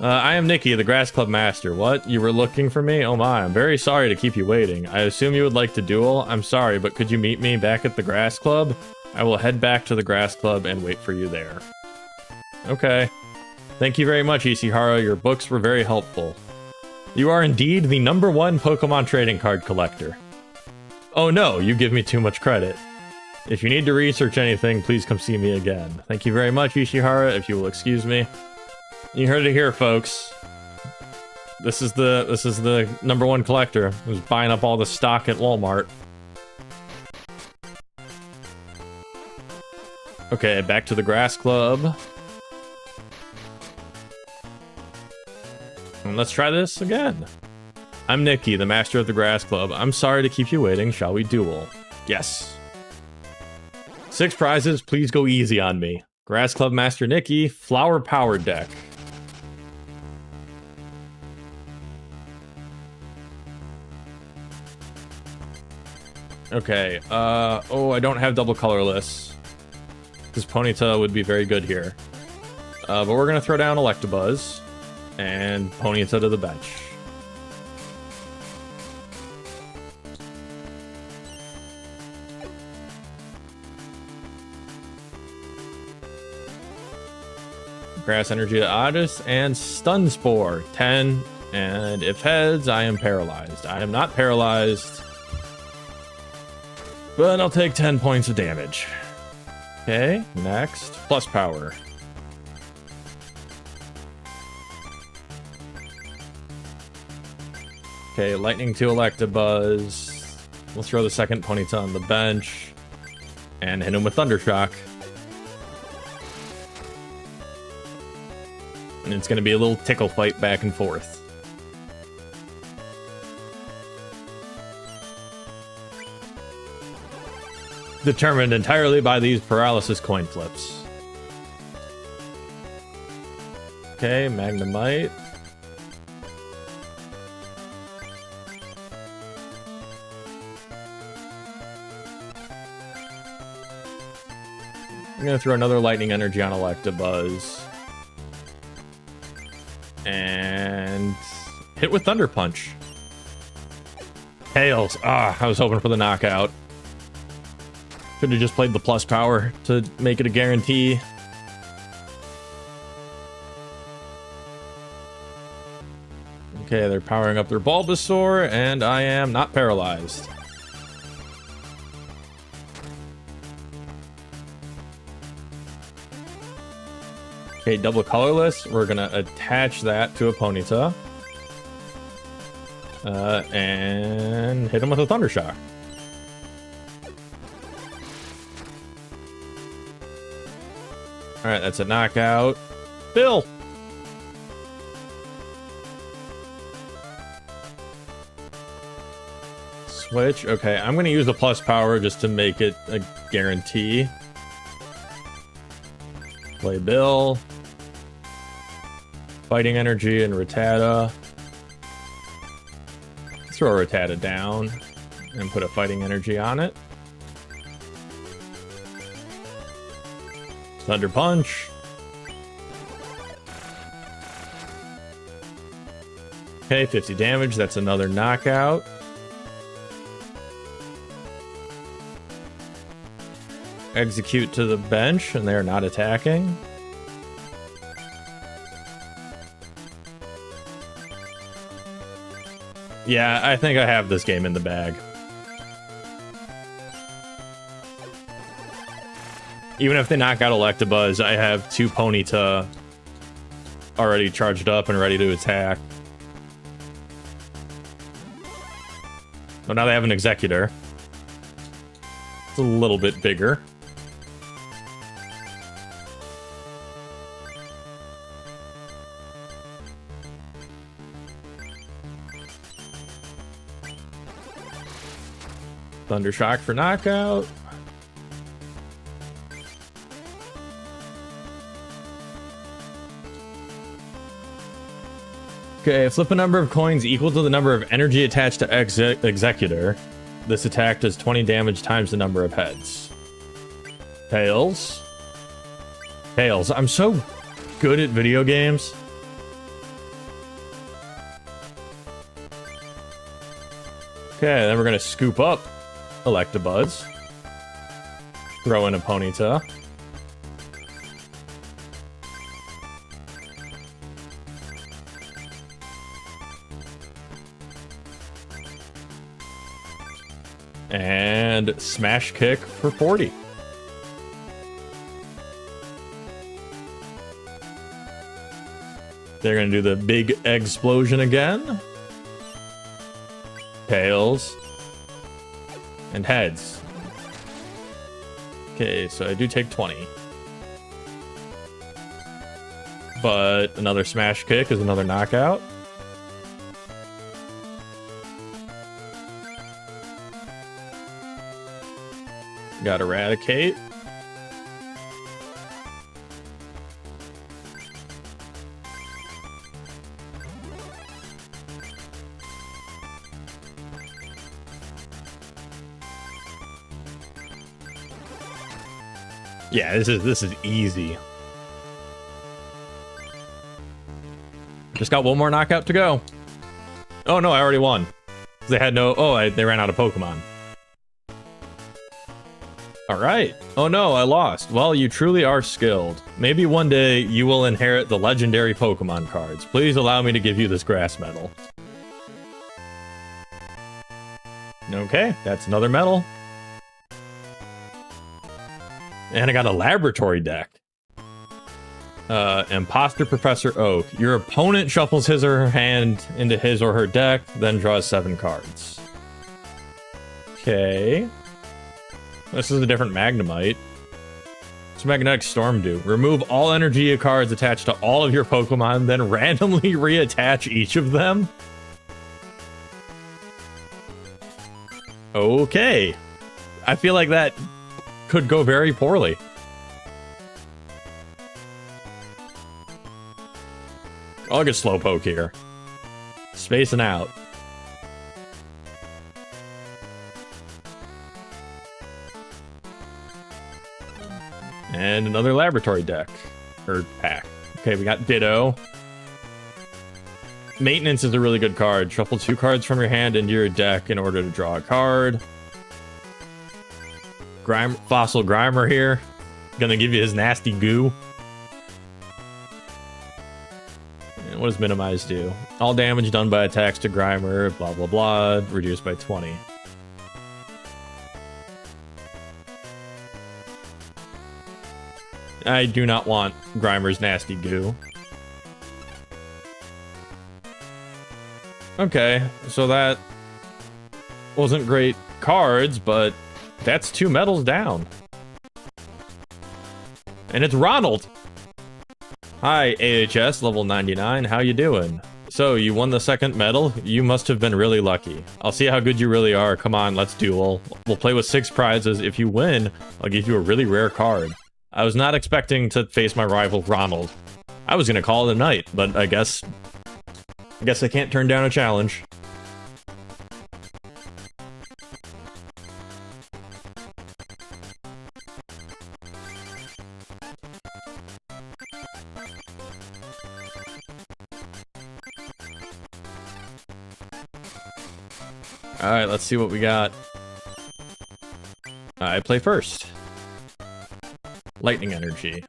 I am Nikki, the Grass Club Master. What? You were looking for me? Oh my, I'm very sorry to keep you waiting. I assume you would like to duel? I'm sorry, but could you meet me back at the Grass Club? I will head back to the Grass Club and wait for you there. Okay. Thank you very much, Ishihara. Your books were very helpful. You are indeed the #1 Pokemon trading card collector. Oh no, you give me too much credit. If you need to research anything, please come see me again. Thank you very much, Ishihara, if you will excuse me. You heard it here, folks. This is the #1 collector who's buying up all the stock at Walmart. Okay, back to the Grass Club. And let's try this again. I'm Nikki, the master of the Grass Club. I'm sorry to keep you waiting. Shall we duel? Yes. 6 prizes, please go easy on me. Grass Club Master Nikki, Flower Power Deck. Okay, oh, I don't have double colorless. Because Ponyta would be very good here. But we're gonna throw down Electabuzz. And Ponyta to the bench. Grass Energy to Odys and Stun Spore. 10. And if heads, I am paralyzed. I am not paralyzed. But I'll take 10 points of damage. Okay, next. Plus power. Okay, Lightning to Electabuzz. We'll throw the second Ponyta on the bench. And hit him with Thundershock. And it's going to be a little tickle fight back and forth. Determined entirely by these paralysis coin flips. Okay, Magnemite. I'm gonna throw another Lightning Energy on Electabuzz. And hit with Thunder Punch. Tails. Ah, I was hoping for the knockout. Could have just played the plus power to make it a guarantee. Okay, they're powering up their Bulbasaur, and I am not paralyzed. Okay, double colorless. We're gonna attach that to a Ponyta. And hit him with a Thunder Shock. Alright, that's a knockout. Bill! Switch. Okay, I'm gonna use the plus power just to make it a guarantee. Play Bill. Fighting Energy and Rattata. Throw Rattata down and put a Fighting Energy on it. Thunder Punch. Okay, 50 damage. That's another knockout. Execute to the bench, and they're not attacking. Yeah, I think I have this game in the bag. Even if they knock out Electabuzz, I have 2 Ponyta already charged up and ready to attack. So now they have an Executor. It's a little bit bigger. Thunder Shock for knockout. Okay, flip a number of coins equal to the number of energy attached to Executor. This attack does 20 damage times the number of heads. Tails. Tails. I'm so good at video games. Okay, then we're gonna scoop up Electabuzz. Throw in a Ponyta. And Smash Kick for 40. They're gonna do the big explosion again. Tails. And heads. Okay, so I do take 20. But another Smash Kick is another knockout. Got Eradicate. Yeah, this is easy. Just got one more knockout to go. Oh no, I already won. They had no. Oh, they ran out of Pokemon. All right. Oh no, I lost. Well, you truly are skilled. Maybe one day you will inherit the legendary Pokemon cards. Please allow me to give you this grass medal. Okay, that's another medal. And I got a laboratory deck. Imposter Professor Oak. Your opponent shuffles his or her hand into his or her deck, then draws 7 cards. Okay. This is a different Magnemite. What's Magnetic Storm do? Remove all energy cards attached to all of your Pokemon, then randomly reattach each of them? Okay. I feel like that could go very poorly. I'll get Slowpoke here. Spacing out. And another laboratory deck. Or pack. Okay, we got Ditto. Maintenance is a really good card. Shuffle 2 cards from your hand into your deck in order to draw a card. Fossil Grimer here. Gonna give you his nasty goo. And What does minimize do? All damage done by attacks to Grimer, blah blah blah, reduced by 20. I do not want Grimer's nasty goo. Okay, so that wasn't great cards, but that's 2 medals down. And it's Ronald! Hi, AHS, level 99, how you doing? So, you won the second medal? You must have been really lucky. I'll see how good you really are. Come on, let's duel. We'll play with 6 prizes. If you win, I'll give you a really rare card. I was not expecting to face my rival, Ronald. I was gonna call it a night, but I guess I can't turn down a challenge. Alright, let's see what we got. I play first. Lightning Energy.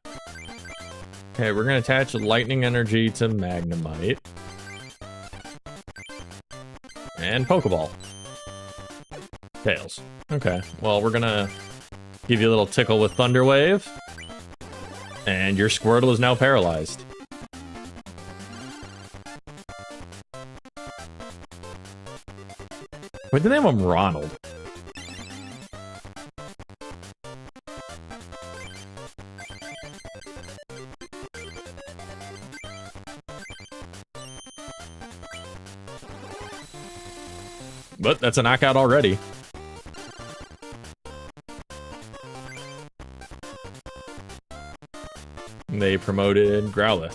Okay, we're gonna attach Lightning Energy to Magnemite. And Pokeball. Tails. Okay, well, we're gonna give you a little tickle with Thunder Wave. And your Squirtle is now paralyzed. Why'd they name him Ronald? But that's a knockout already. They promoted Growlithe.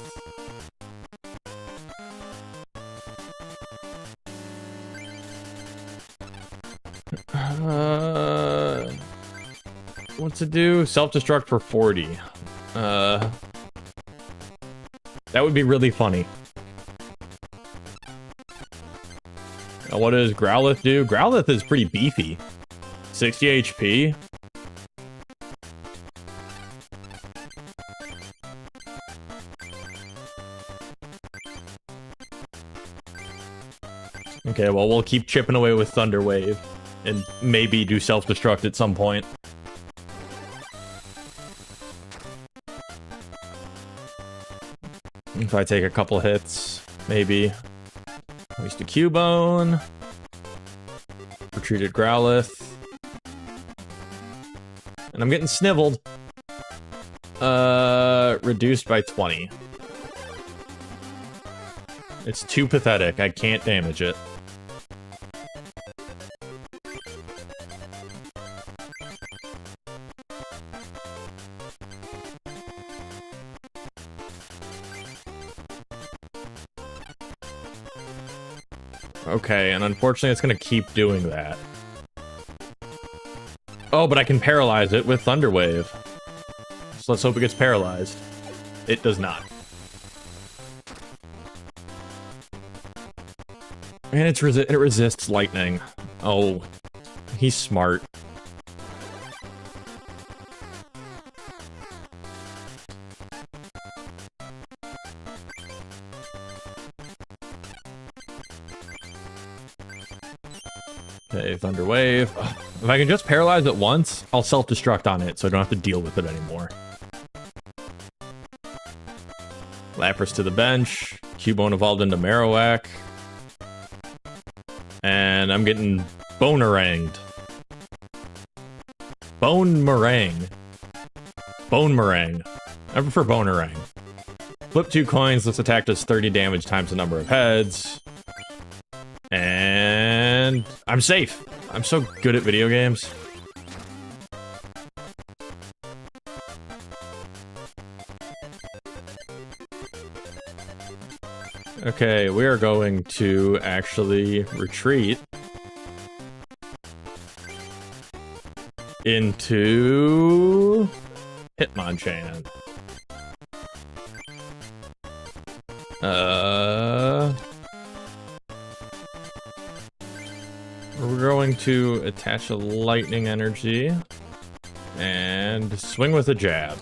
What to do? Self-destruct for 40. That would be really funny. Now, what does Growlithe do? Growlithe is pretty beefy. 60 HP. Okay, well, we'll keep chipping away with Thunder Wave. And maybe do self-destruct at some point. If I take a couple hits, maybe. Waste a Cubone. Retreated Growlithe. And I'm getting sniveled. Reduced by 20. It's too pathetic. I can't damage it. Okay, and unfortunately it's gonna keep doing that. Oh, but I can paralyze it with Thunder Wave. So let's hope it gets paralyzed. It does not. And it resists lightning. Oh, he's smart. Okay, Thunder Wave. Ugh. If I can just paralyze it once, I'll self-destruct on it so I don't have to deal with it anymore. Lapras to the bench. Cubone evolved into Marowak. And I'm getting Boneranged. Bone Meringue. Bone Meringue. I prefer Bonerang. Flip 2 coins. This attack does 30 damage times the number of heads. And I'm safe. I'm so good at video games. Okay, we are going to actually retreat into Hitmonchan. We're going to attach a lightning energy and swing with a jab.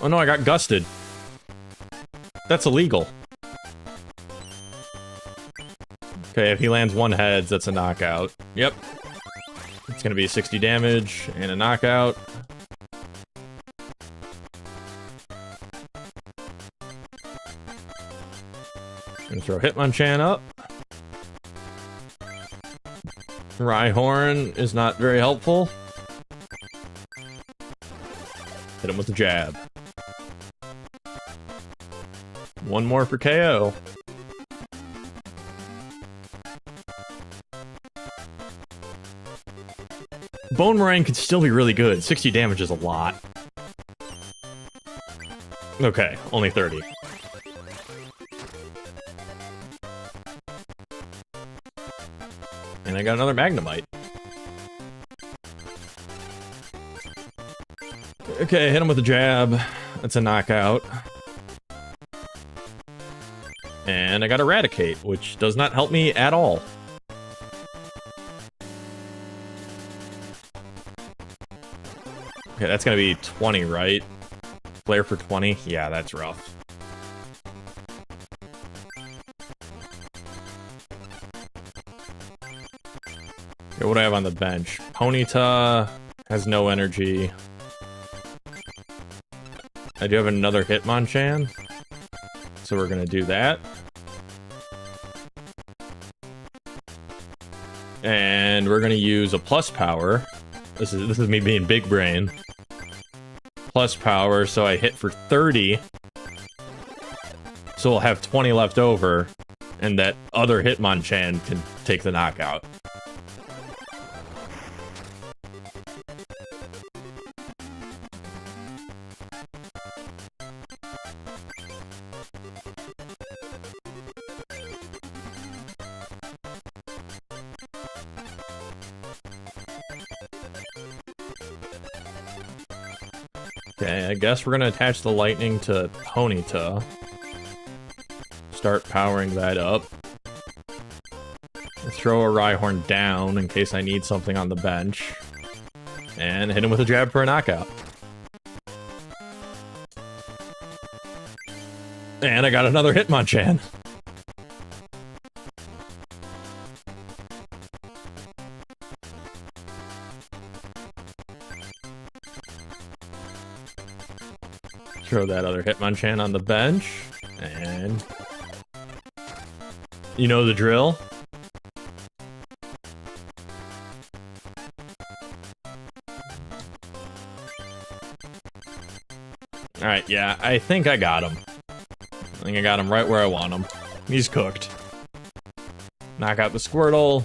Oh no, I got gusted. That's illegal. Okay, if he lands one heads, that's a knockout. Yep. It's gonna be 60 damage and a knockout. Gonna throw Hitmonchan up. Rhyhorn is not very helpful. Hit him with the jab. One more for KO. Bone Meringue could still be really good. 60 damage is a lot. Okay, only 30. And I got another Magnemite. Okay, hit him with a jab. That's a knockout. And I got Eradicate, which does not help me at all. Okay, that's gonna be 20, right? Flare for 20? Yeah, that's rough. Okay, what do I have on the bench? Ponyta has no energy. I do have another Hitmonchan, so we're gonna do that. And we're gonna use a plus power. This is me being big brain. Plus power, so I hit for 30. So we'll have 20 left over, and that other Hitmonchan can take the knockout. Okay, I guess we're gonna attach the lightning to Ponyta. Start powering that up. Throw a Rhyhorn down in case I need something on the bench. And hit him with a jab for a knockout. And I got another Hitmonchan. Throw that other Hitmonchan on the bench, and you know the drill. Alright, yeah, I think I got him. I think I got him right where I want him. He's cooked. Knock out the Squirtle.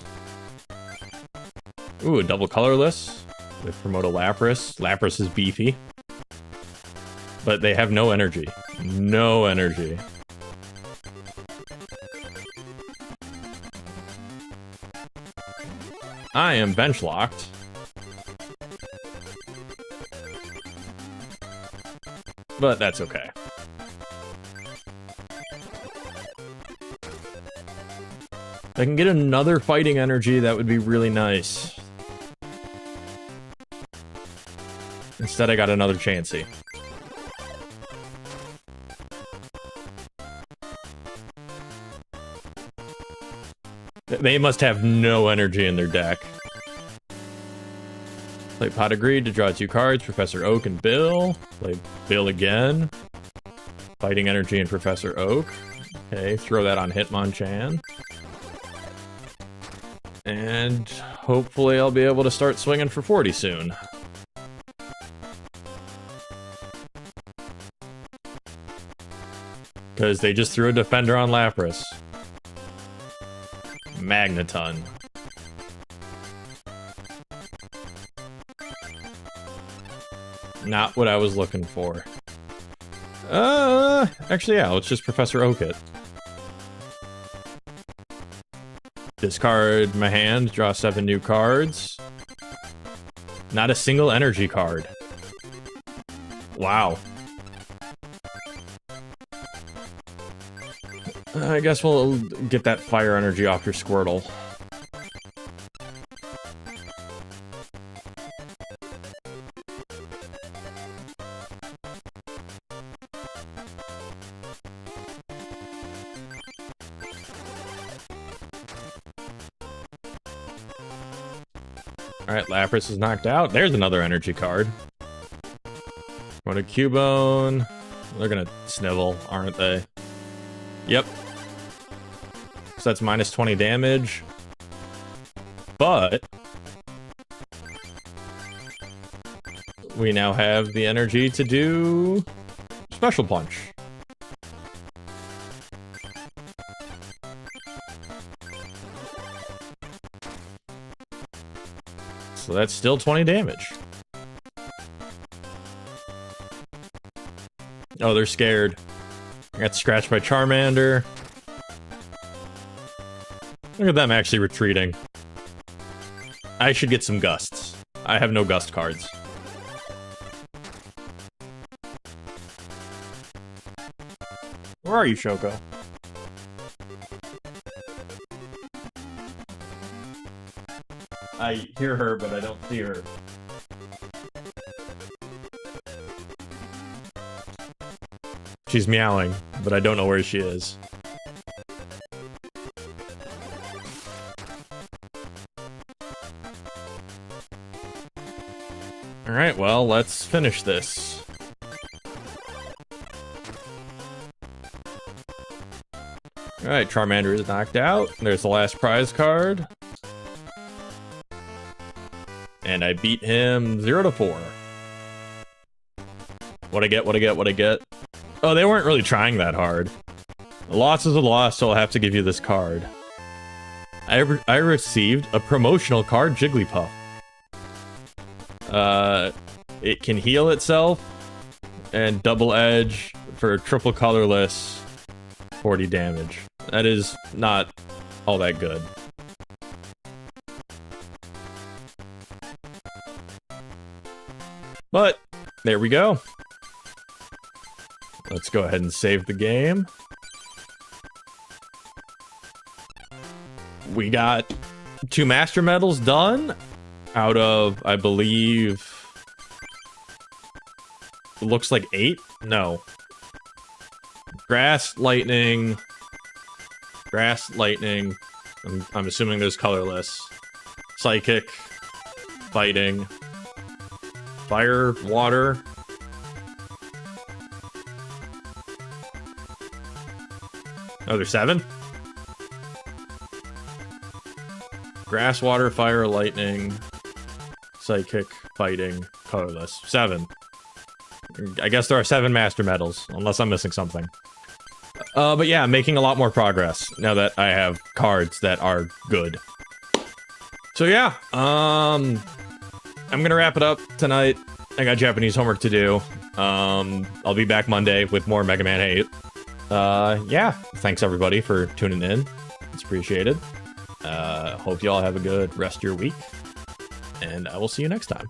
Ooh, a double colorless with Promote a Lapras. Lapras is beefy. But they have no energy. No energy. I am bench locked. But that's okay. If I can get another fighting energy, that would be really nice. Instead, I got another Chansey. They must have no energy in their deck. Play Pot of Greed to draw 2 cards, Professor Oak and Bill. Play Bill again. Fighting energy in Professor Oak. Okay, throw that on Hitmonchan. And hopefully I'll be able to start swinging for 40 soon. Because they just threw a Defender on Lapras. Magneton. Not what I was looking for. Actually, yeah, let's just Professor Oak it. Discard my hand, draw 7 new cards. Not a single energy card. Wow. I guess we'll get that fire energy off your Squirtle. Alright, Lapras is knocked out. There's another energy card. What a Cubone. They're gonna snivel, aren't they? Yep. So that's minus 20 damage. But we now have the energy to do Special Punch. So that's still 20 damage. Oh, they're scared. I got scratched by Charmander. Look at them actually retreating. I should get some gusts. I have no gust cards. Where are you, Shoko? I hear her, but I don't see her. She's meowing, but I don't know where she is. Alright, well, let's finish this. Alright, Charmander is knocked out. There's the last prize card. And I beat him 0-4. What I get? Oh, they weren't really trying that hard. A loss is a loss, so I'll have to give you this card. I received a promotional card, Jigglypuff. It can heal itself, and double edge for triple colorless, 40 damage. That is not all that good. But, there we go. Let's go ahead and save the game. We got 2 Master Medals done out of, I believe, it looks like 8? No. Grass, Lightning. I'm assuming there's colorless. Psychic. Fighting. Fire, water. Oh, there's 7? Grass, water, fire, lightning, psychic, fighting, colorless. 7. I guess there are 7 Master Medals, unless I'm missing something. But yeah, I'm making a lot more progress now that I have cards that are good. So yeah, I'm gonna wrap it up tonight. I got Japanese homework to do. I'll be back Monday with more Mega Man 8. Yeah, thanks everybody for tuning in. It's appreciated. Hope you all have a good rest of your week. And I will see you next time.